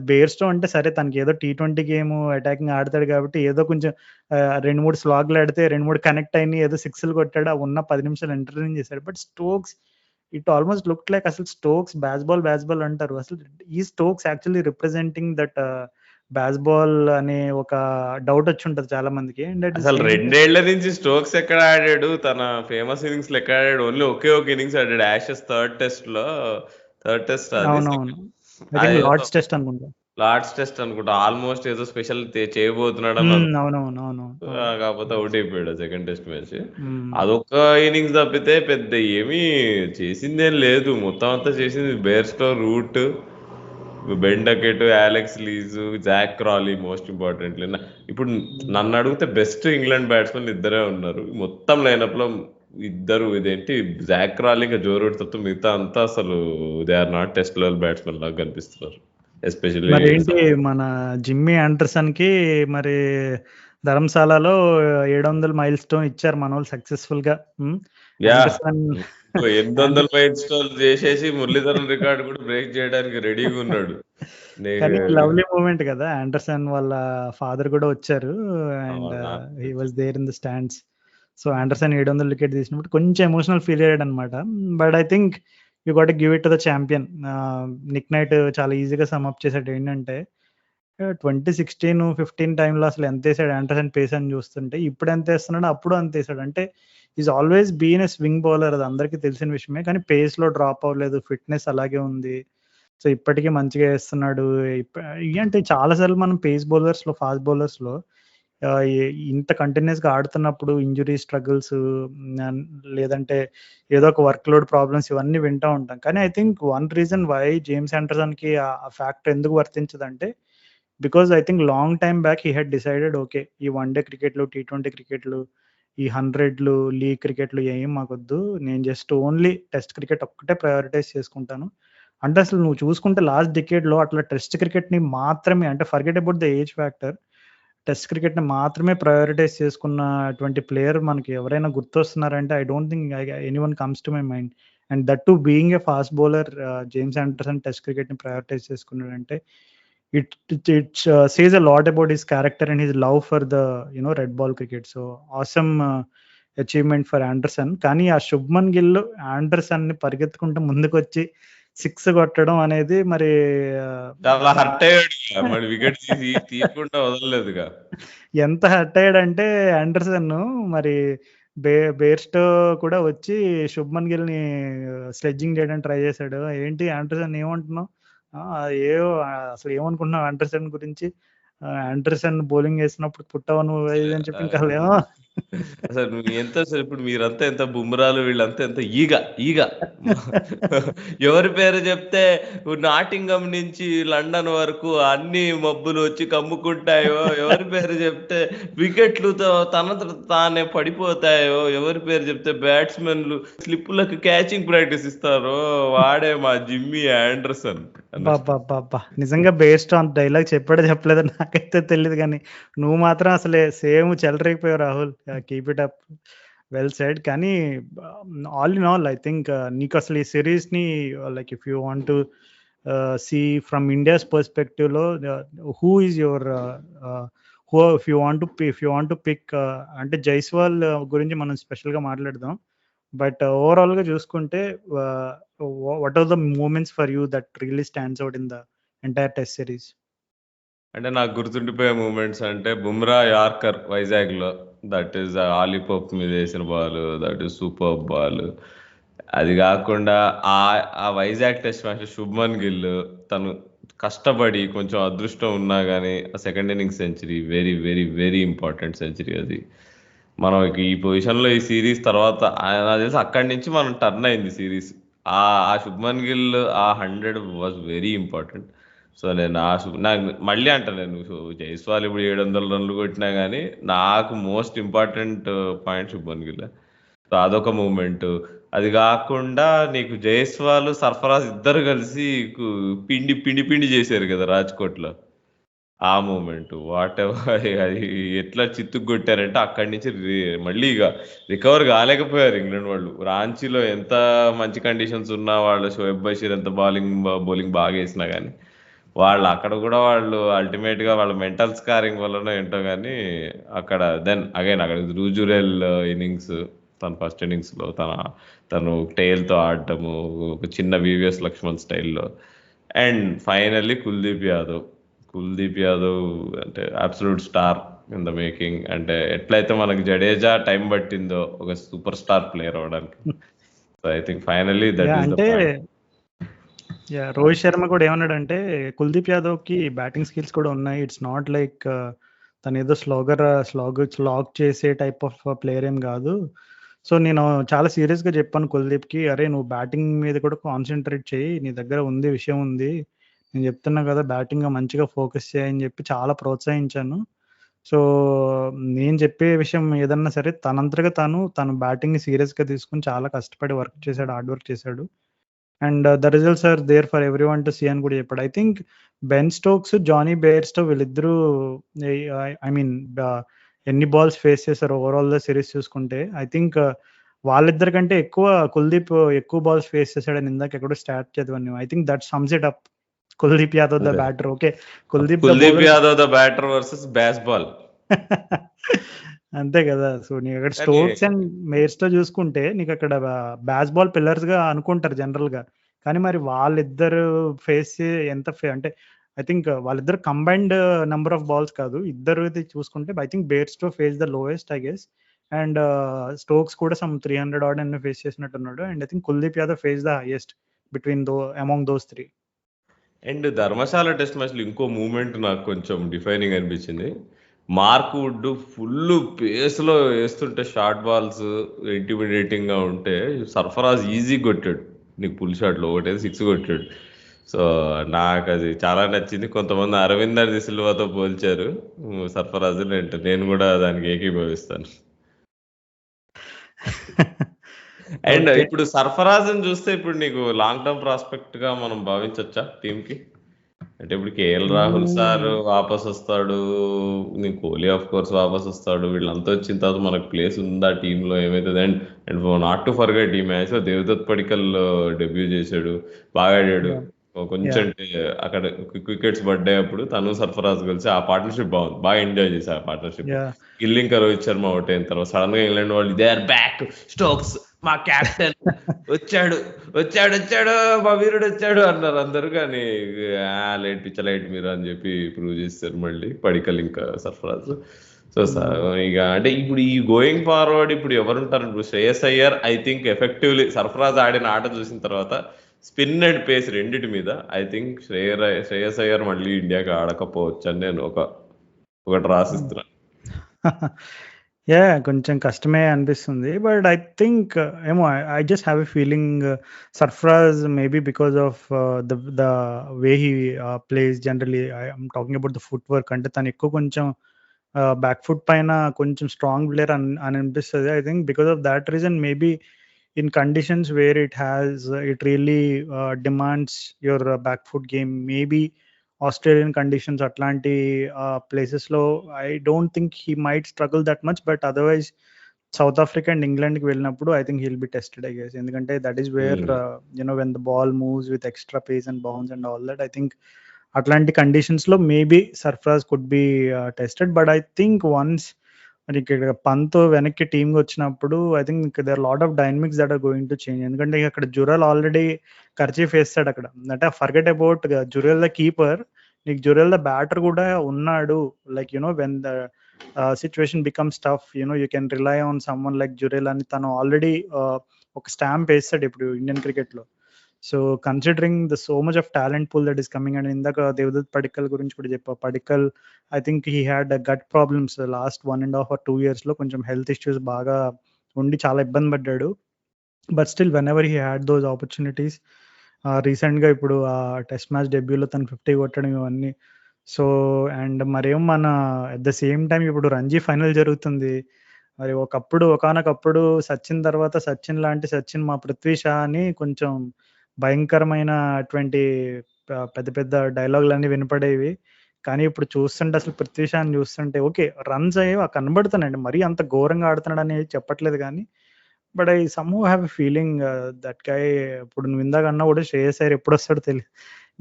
బేర్స్టో అంటే సరే, తనకి ఏదో T20 గేమ్ అటాకింగ్ ఆడతాడు కాబట్టి ఏదో కొంచెం 2-3 స్లాగ్లు ఆడితే 2-3 కనెక్ట్ అయినాయి, ఏదో సిక్స్లు కొట్టాడు, ఆ ఉన్న 10 నిమిషాలు ఎంటర్టైన్ చేశాడు. But Stokes, it almost look like అసలు స్టోక్స్ బ్యాస్బాల్ అంటారు, అసలు ఈ స్టోక్స్ యాక్చువల్లీ రిప్రజెంటింగ్ దట్ బ్యాస్బాల్ అనే ఒక డౌట్ వచ్చి ఉంటది చాలా మందికి. అసలు 2 ఏళ్ల నుంచి స్టోక్స్ ఎక్కడ ఆడాడు, తన ఫేమస్ ఇన్నింగ్స్ ఎక్కడ ఆడాడు? ఓన్లీ ఒకే ఒక ఇన్నింగ్స్ ఆడాడు, యాషెస్ థర్డ్ టెస్ట్ అవునవును, లార్డ్స్ టెస్ట్ అనుకుంటా. లార్డ్స్ టెస్ట్ అనుకుంటా, ఆల్మోస్ట్ ఏదో స్పెషల్ చేయబోతున్నాడు అని అవునవును. కాకపోతే అవుట్ అయిపోయాడు సెకండ్ టెస్ట్ మ్యాచ్. అదొక ఇన్నింగ్స్ తప్పితే పెద్ద ఏమీ చేసిందేం లేదు. మొత్తం అంతా చేసింది Bairstow, Root, Ben Duckett, Alex Lees, Zak Crawley, most importantly. ఇప్పుడు నన్ను అడిగితే బెస్ట్ ఇంగ్లాండ్ బ్యాట్స్మెన్ ఇద్దరే ఉన్నారు మొత్తం లైనప్ లో. ఇద్దరు ఇదేంటి జాక్ క్రాలీ ఇంకా జో రూట్ తప్ప మిగతా అంతా అసలు they are not test level batsmen లాగా కనిపిస్తున్నారు. ఎస్పెషల్లీ మరి ఏంటి మన జిమ్మీ ఆండర్సన్ కి మరి ధర్మశాలలో 700 మైల్ స్టోన్ ఇచ్చారు మన వాళ్ళు సక్సెస్ఫుల్ గా. ఆండర్సన్ 800 మైల్ స్టోన్ చేసేసి మురళీధరన్ రికార్డ్ కూడా బ్రేక్ చేయడానికి రెడీగా ఉన్నాడు. కానీ లవ్లీ మూమెంట్ కదా, ఆండర్సన్ వాళ్ళ ఫాదర్ కూడా వచ్చారు and he was there in the stands. So Anderson 700 wicket తీసినప్పుడు కొంచెం ఎమోషనల్ ఫీల్ అయ్యాడు అనమాట. But I think you got give it to the champion. Nick Knight చాలా ఈజీగా సమ్అప్ చేశాడు. ఏంటంటే 2016-15 టైంలో అసలు ఎంత వేసాడు ఆండర్సన్ పేస్ అని చూస్తుంటే, ఇప్పుడు ఎంత వేస్తున్నాడు అప్పుడు అంత వేసాడు. అంటే is always been a swing bowler, అది అందరికీ తెలిసిన విషయమే. కానీ పేస్ లో డ్రాప్ అవ్వలేదు, ఫిట్నెస్ అలాగే ఉంది. సో ఇప్పటికీ మంచిగా వేస్తున్నాడు. అంటే చాలాసార్లు మనం పేస్ బౌలర్స్ లో, ఫాస్ట్ బౌలర్స్ లో ఇంత కంటిన్యూస్ గా ఆడుతున్నప్పుడు ఇంజురీ స్ట్రగుల్స్ లేదంటే ఏదో ఒక వర్క్ లోడ్ ప్రాబ్లమ్స్ ఇవన్నీ వింటూ ఉంటాం. కానీ I think one reason why James Anderson కి ఆ ఫ్యాక్టర్ ఎందుకు వర్తించదంటే, because I think long time back he had decided, okay ఈ వన్డే క్రికెట్లు, T20 క్రికెట్లు, ఈ 100లు, లీగ్ క్రికెట్లు ఏం మాకొద్దు, నేను జస్ట్ ఓన్లీ టెస్ట్ క్రికెట్ ఒక్కటే ప్రయారిటైజ్ చేసుకుంటాను. అంటే అసలు నువ్వు చూసుకుంటే లాస్ట్ డికేడ్ లో అట్లా టెస్ట్ క్రికెట్ ని మాత్రమే, అంటే forget about the age factor, test cricket ని మాత్రమే ప్రయారిటైజ్ చేసుకున్నటువంటి ప్లేయర్ మనకి ఎవరైనా గుర్తొస్తున్నారంటే I don't think anyone comes to my mind. And that too being a fast bowler, James Anderson test cricket ని ప్రయారిటైజ్ చేసుకున్నాడంటే it says a lot about his character and his love for the red ball cricket. So awesome achievement for Anderson. కానీ ఆ Shubman Gill Anderson ని పరిగెత్తుకుంటూ ముందుకు వచ్చి 6 కొట్టడం అనేది మరి చాలా హర్ట్ అయ్యాడు, మరి వికెట్ తీయకుండా వదలలేదుగా. ఎంత హర్ట్ అయ్యాడంటే ఆండర్సన్, మరి బేర్స్టో కూడా వచ్చి శుభ్మన్ గిల్ ని స్లెడ్జింగ్ చేయడానికి ట్రై చేశాడు. ఏంటి ఆండర్సన్ ఏమంటున్నావు, ఏవో అసలు ఏమనుకుంటున్నావు ఆండర్సన్ గురించి? ఆండర్సన్ బౌలింగ్ వేసినప్పుడు పుట్టవ నువ్వు అది ఇది అని చెప్పి ఇంకా ఏమో అసలు నువ్వు ఎంత ఇప్పుడు మీరంతా ఎంత బుమ్రాలు, వీళ్ళంతా ఎంత ఈగ ఎవరి పేరు చెప్తే నాటింగం నుంచి లండన్ వరకు అన్ని మబ్బులు వచ్చి కమ్ముకుంటాయో, ఎవరి పేరు చెప్తే వికెట్లు తనంతట తానే పడిపోతాయో, ఎవరి పేరు చెప్తే బ్యాట్స్మెన్లు స్లిప్పులకు క్యాచింగ్ ప్రాక్టీస్ ఇస్తారో, వాడే మా జిమ్మీ ఆండర్సన్. అబ్బబ్బబ్బబ్బా! నిజంగా బేస్డ్ ఆన్ డైలాగ్ చెప్పాడో చెప్పలేదో నాకైతే తెలీదు గానీ, నువ్వు మాత్రం అసలే సేమ్ చెలరేగిపోయావు Rahul. Keep it up. Well said. కానీ all in all I think నీకసలు ఈ సీరీస్‌ని like if you want to see from India's పర్స్పెక్టివ్‌లో who is your if you want to pick అంటే జైస్వాల్ గురించి మనం స్పెషల్‌గా మాట్లాడదాం. బట్ ఓవరాల్‌గా చూసుకుంటే what are the moments for you that really stands out in the entire test series? అంటే నాకు గుర్తుండిపోయే మూమెంట్స్ అంటే బుమ్రా యార్కర్ వైజాగ్లో, దట్ ఈస్ ఆలీ పోప్ మీద వేసిన ball, that is super ball. అది కాకుండా ఆ వైజాగ్ టెస్ట్ మ్యాచ్ శుభ్మన్ గిల్ తను కష్టపడి కొంచెం అదృష్టం ఉన్నా కానీ ఆ second innings century very very very important century అది. మనం ఈ పొజిషన్లో ఈ సిరీస్ తర్వాత నాకు తెలిసి అక్కడి నుంచి మనం టర్న్ అయింది సిరీస్. ఆ శుభ్మన్ గిల్ ఆ 100 వాజ్ వెరీ ఇంపార్టెంట్. సో నేను నాకు మళ్ళీ అంటాను, నేను జైస్వాల్ ఇప్పుడు 700 రన్లు కొట్టినా కానీ నాకు most important point Shubman Gill. So అదొక మూమెంట్. అది కాకుండా నీకు జైస్వాల్ సర్ఫరాజ్ ఇద్దరు కలిసి పిండి పిండి పిండి చేశారు కదా రాజ్కోట్లో. ఆ మూమెంట్ వాట్ ఎవర్ అది ఎట్లా చిత్తుకు కొట్టారంటే అక్కడి నుంచి మళ్ళీ ఇక రికవర్ కాలేకపోయారు ఇంగ్లాండ్ వాళ్ళు. రాంచీలో ఎంత మంచి కండిషన్స్ ఉన్నా వాళ్ళు షోయబ్ బషీర్ ఎంత బౌలింగ్ బాగా వేసినా కానీ వాళ్ళు అక్కడ కూడా వాళ్ళు అల్టిమేట్ గా వాళ్ళ మెంటల్ స్కారింగ్ వల్లనో ఏంటో కానీ అక్కడ దెన్ అగైన్ అక్కడ రూజురెల్ ఇన్నింగ్స్, తన ఫస్ట్ ఇన్నింగ్స్ లో తను టైల్ తో ఆడటము ఒక చిన్న వివిఎస్ లక్ష్మణ్ స్టైల్లో. అండ్ ఫైనల్లీ కుల్దీప్ యాదవ్ అంటే absolute star in the making. అంటే ఎట్లయితే మనకి జడేజా టైం పట్టిందో ఒక సూపర్ స్టార్ ప్లేయర్ అవడానికి, so I think finally that is the point. Rohit Sharma కూడా ఏమన్నాడంటే కుల్దీప్ యాదవ్ కి బ్యాటింగ్ స్కిల్స్ కూడా ఉన్నాయి. ఇట్స్ నాట్ లైక్ తను ఏదో స్లాగ్ చేసే టైప్ ఆఫ్ ప్లేయర్ ఏం కాదు. సో నేను చాలా సీరియస్గా చెప్పాను కుల్దీప్కి, అరే నువ్వు బ్యాటింగ్ మీద కూడా కాన్సన్ట్రేట్ చేయి, నీ దగ్గర ఉంది విషయం ఉంది, నేను చెప్తున్నా కదా బ్యాటింగ్ మంచిగా ఫోకస్ చేయని చెప్పి చాలా ప్రోత్సహించాను. సో నేను చెప్పే విషయం ఏదన్నా సరే తనంతగా తను బ్యాటింగ్ని సీరియస్గా తీసుకుని చాలా కష్టపడి హార్డ్ వర్క్ చేశాడు. And the results are there for everyone to see అని కూడా చెప్పాడు. I think Ben Stokes, Jonny Bairstow వీళ్ళిద్దరూ ఐ మీన్ ఎన్ని బాల్స్ ఫేస్ చేశారు ఓవరాల్ ద సిరీస్ చూసుకుంటే, ఐ థింక్ వాళ్ళిద్దరి కంటే కుల్దీప్ ఎక్కువ బాల్స్ ఫేస్ చేశాడని ఇందాక ఎక్కడో స్టార్ట్ చదివాను. I think that sums it up. Kuldeep Yadav the batter. Okay, Kuldeep Yadav the batter versus Bazball. అంతే కదా. సో నీకు అక్కడ స్టోక్స్ అండ్ మేయర్స్ తో చూసుకుంటే నీకు అక్కడ బ్యాస్ బాల్ పిల్లర్స్ గా అనుకుంటారు జనరల్ గా, కానీ మరి వాళ్ళిద్దరు ఫేస్ ఎంత అంటే ఐ థింక్ వాళ్ళిద్దరు కంబైన్డ్ నెంబర్ ఆఫ్ బాల్స్ కాదు, ఇద్దరు చూసుకుంటే I think Bairstow face the lowest I guess. And Stokes కూడా సమ్ 300 ఆర్డ్ అన్ని ఫేస్ చేసినట్టున్నాడు. And I think Kuldeep Yadav face the highest between among those three. And Dharamshala test మ్యాచ్లో ఇంకో moment నాకు కొంచెం డిఫైనింగ్ అనిపించింది. మార్క్ వుడ్ ఫుల్ పేస్లో వేస్తుంటే షార్ట్ బాల్స్ ఇంటిమిడేటింగ్గా ఉంటే సర్ఫరాజ్ ఈజీ కొట్టాడు, నీకు పుల్ షాట్లో ఒకటేది 6 కొట్టాడు. సో నాకు అది చాలా నచ్చింది. కొంతమంది అరవిందర్ ది సిల్వాతో పోల్చారు సర్ఫరాజ్, నేను కూడా దానికి ఏకీభవిస్తాను. అండ్ ఇప్పుడు సర్ఫరాజ్ చూస్తే ఇప్పుడు నీకు లాంగ్ టర్మ్ ప్రాస్పెక్ట్ గా మనం భావించవచ్చా టీమ్ కి? అంటే ఇప్పుడు కేఎల్ రాహుల్ సార్ వాపస్ వస్తాడు, నీకు కోహ్లీ ఆఫ్ కోర్స్ వాపస్ వస్తాడు, వీళ్ళంతా వచ్చిన తర్వాత మనకు ప్లేస్ ఉందా టీమ్ లో ఏమైతుంది? అండ్ నాట్ టు ఫర్గెట్ ఈ మ్యాచ్ లో దేవదత్ పడికల్ డెబ్యూ చేశాడు, బాగా ఆడాడు. కొంచెం అక్కడ వికెట్స్ పడ్డాయి అప్పుడు తను సర్ఫరాజ్ కలిసి ఆ పార్ట్నర్షిప్ బాగుంది, బాగా ఎంజాయ్ చేసి ఆ పార్ట్నర్షిప్. గిల్ ఇంకా రోహిత్ శర్మ అవుట్ అయిన తర్వాత సడన్ గా ఇంగ్లాండ్ వాళ్ళు దే ఆర్ బ్యాక్, స్టోక్స్ మా క్యాప్టెన్ వచ్చాడు మా వీరుడు వచ్చాడు అన్నారు అందరు. కానీ లైట్ మీరు అని చెప్పి ప్రూవ్ చేస్తారు మళ్ళీ పడికల్ ఇంకా సర్ఫరాజ్. సో ఇక అంటే ఇప్పుడు ఈ గోయింగ్ ఫార్వర్డ్ ఇప్పుడు ఎవరుంటారు? ఇప్పుడు Shreyas Iyer I think effectively Sarfaraz ఆడిన ఆట చూసిన తర్వాత స్పిన్ అండ్ పేస్ రెండిటి మీద ఐ థింక్ శ్రేయస్ అయ్యర్ మళ్ళీ ఇండియాకి ఆడకపోవచ్చు అని నేను ఒకటి రాసిస్తున్నాను. కొంచెం కష్టమే అనిపిస్తుంది. బట్ ఐ థింక్ ఏమో I just have a feeling Sarfaraz maybe because of the way he plays generally. I'm talking about the foot work. అంటే తను ఎక్కువ కొంచెం బ్యాక్ ఫుట్ పైన కొంచెం స్ట్రాంగ్ ప్లేయర్ అని అనిపిస్తుంది. I think because of that reason maybe in conditions where it really demands your back foot game, maybe Australian conditions atlanti places lo I don't think he might struggle that much, but otherwise South Africa and England ki vellinappudu I think he'll be tested, I guess, endukante that is where when the ball moves with extra pace and bounce and all that, I think atlanti conditions lo maybe Sarfraz could be tested. But I think once మరి ఇక్కడ పంత్ వెనక్కి టీమ్కి వచ్చినప్పుడు I think there lot of dynamics that are going to change. ఎందుకంటే అక్కడ Jurel already kerchief వేస్తాడు అక్కడ. అంటే forget about Jurel the keeper, నీకు జురెల్ ద బ్యాటర్ కూడా ఉన్నాడు. Like when the situation becomes tough you can rely on someone like Jurel అని తను ఆల్రెడీ ఒక స్టాంప్ వేస్తాడు ఇప్పుడు ఇండియన్ క్రికెట్లో. So considering the so much of talent pool that is coming, and ఇందాక దేవదత్ పడిక్కల్ గురించి కూడా చెప్పా. Padikkal I think he had gut problems last 1.5 or 2 years లో. కొంచెం హెల్త్ ఇష్యూస్ బాగా ఉండి చాలా ఇబ్బంది పడ్డాడు. But still when ever he had those opportunities, రీసెంట్గా ఇప్పుడు ఆ టెస్ట్ మ్యాచ్ డెబ్యూలో తను 50 కొట్టడం ఇవన్నీ. సో అండ్ మరేం మన అట్ ద సేమ్ టైం ఇప్పుడు రంజీ ఫైనల్ జరుగుతుంది. మరి ఒకనొకప్పుడు సచిన్ తర్వాత సచిన్ లాంటి సచిన్ మా పృథ్వీ షా అని కొంచెం భయంకరమైన అటువంటి పెద్ద పెద్ద డైలాగులన్నీ వినపడేవి. కానీ ఇప్పుడు చూస్తుంటే అసలు పృథ్వీ షాని చూస్తుంటే ఓకే రన్స్ అయ్యేవి కనబడుతున్నాయండి, మరీ అంత ఘోరంగా ఆడుతున్నాడు అనేది చెప్పట్లేదు కానీ but I somehow have a feeling that guy. ఇప్పుడు నువ్వు ఇందాక అన్నా కూడా శ్రేయస్ అయ్యర్ ఎప్పుడు వస్తాడో తెలియదు.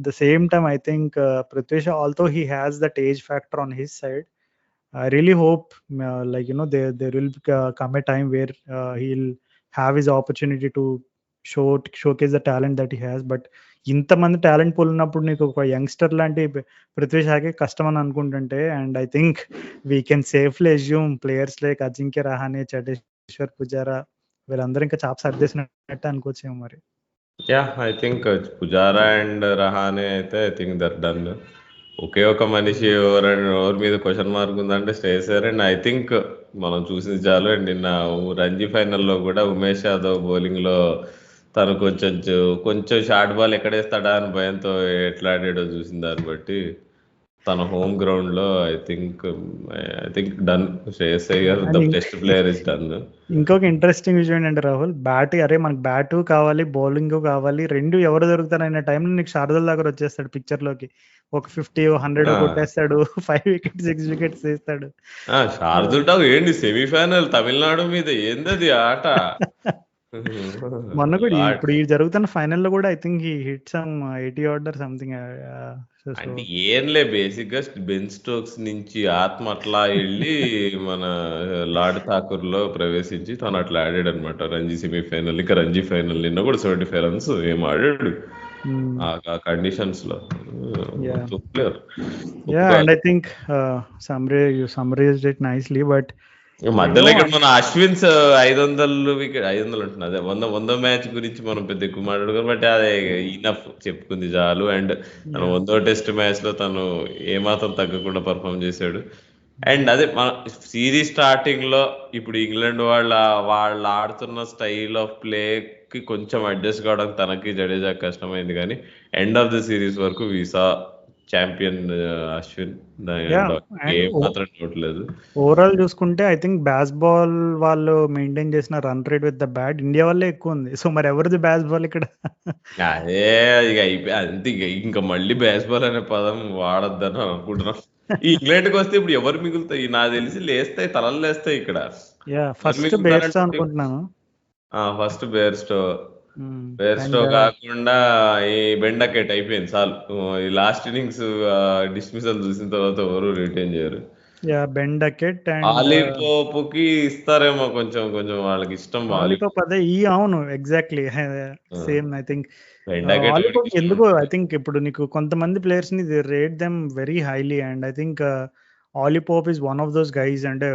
The same time I think Prithvi Shah also he has that age factor on his side. I really hope there will come a time where he'll have his opportunity to showcase the talent that he has. But ఇంతమంది talent pool ఉన్నప్పుడు నీకు ఒక youngster లాంటి పృథ్వీ షాకే కష్టం అని అనుకుంటుంటే, and I think we can safely assume players like Ajinkya Rahane, Cheteshwar Pujara వీళ్ళందరూ ఇంకా చాప్ సర్దేసినట్టు అనుకోవచ్చేమో మరి. I think Pujara and Rahane అయితే ఐ థింక్ దట్ డన్. ఒకే ఒక మనిషి ఎవరి మీద క్వశ్చన్ మార్క్ ఉందంటే Shreyas Iyer. And I think మనం చూసింది చాలు. అండ్ నిన్న రంజీ ఫైనల్లో కూడా ఉమేష్ యాదవ్ బౌలింగ్లో తను కొంచెం షార్ట్ బాల్ ఎక్కడేస్తాడా అని భయంతో ఎట్లా ఆడాడో చూసిన దాన్ని బట్టి తన హోమ్ గ్రౌండ్ లో I think done. Shreyas Iyer the best player is done. ఇంకొక ఇంట్రెస్టింగ్ విషయం ఏంటంటే రాహుల్, మనకు బ్యాటు కావాలి బౌలింగ్ కావాలి, రెండు ఎవరు దొరుకుతారు అనే టైంలో నీకు శారదల్ దగ్గర వచ్చేస్తాడు పిక్చర్ లోకి. ఒక 50 100 కొట్టేస్తాడు, 5 wickets 6 wickets వేస్తాడు. శారదుల్ ఏంటి సెమీఫైనల్ తమిళనాడు మీద ఏందది ఆట. మొన్న కూడా ఇప్పుడు ఈ జరుగుతున్న ఫైనల్ లో కూడా I think he hit some 80 odd or something. అంటే ఏంలే బేసిక్ గా బెన్ స్టోక్స్ నుంచి ఆత్మ అట్లా వెళ్ళి మన లార్డ్ ఠాకూర్ లో ప్రవేశించి తను అట్లా ఆడాడు అనమాట రంజీ సెమీఫైనల్. ఇంకా రంజీ ఫైనల్ నిన్న కూడా 75 runs ఏం ఆడాడు ఆ కండిషన్స్ లో. And I think summarised it nicely. But మధ్యలో ఇక్కడ మన అశ్విన్స్ 500 వికెట్ 500 ఉంటుంది, అదే 100 మ్యాచ్ గురించి మనం పెద్ద ఎక్కువ మాట్లాడుకోవాలి. బట్ అదే ఇనఫ్ చెప్పుకుంది చాలు. అండ్ తను 100వ టెస్ట్ మ్యాచ్ లో తను ఏమాత్రం తగ్గకుండా పర్ఫామ్ చేశాడు. అండ్ అదే మన సిరీస్ స్టార్టింగ్ లో ఇప్పుడు ఇంగ్లాండ్ వాళ్ళు ఆడుతున్న స్టైల్ ఆఫ్ ప్లే కి కొంచెం అడ్జస్ట్ కావడం తనకి జడేజా కష్టమైంది. కానీ ఎండ్ ఆఫ్ ద సిరీస్ వరకు వీసా ఛాంపియన్ అశ్విన్ మాత్రం చూడలేదు. ఓవరాల్ చూసుకుంటే ఐ థింక్ బ్యాస్ బాల్ వాళ్ళు మెయింటైన్ చేసిన run rate with the bat India వల్లే ఎక్కువ ఉంది. సో మరి ఎవరిది బ్యాస్ బాల్ ఇక్కడ? అదే ఇక అయిపోయి అంతే. ఇంకా మళ్ళీ బ్యాస్ బాల్ అనే పదం వాడద్దని అనుకుంటున్నాం. ఈ ఇంగ్లాండ్కి వస్తే ఇప్పుడు ఎవరు మిగులుతాయి? నాకు తెలిసి లేస్తాయి, తలలు లేస్తాయి ఇక్కడ. ఫస్ట్ బేర్స్టో అనుకుంటున్నాను. ఫస్ట్ బేర్స్టో కాకుండా ఈ బెండకెట్ అయిపోయింది చాలు. ఈ లాస్ట్ ఇన్నింగ్స్ డిస్మిసల్ చూసిన తర్వాత ఎవరు రిటైన్ చేయరు. బెండకెట్ ఆలిపోప్ కి ఇస్తారేమో కొంచెం వాళ్ళకి ఇష్టం. ఆలిపోప్ అదే అవును ఎగ్జాక్ట్లీ సేమ్. ఐ థింక్ ఎందుకో ఐ థింక్ ఇప్పుడు నీకు కొంతమంది ప్లేయర్స్ ని rate them very highly. And I think Ali Pope is one of those guys. అంటే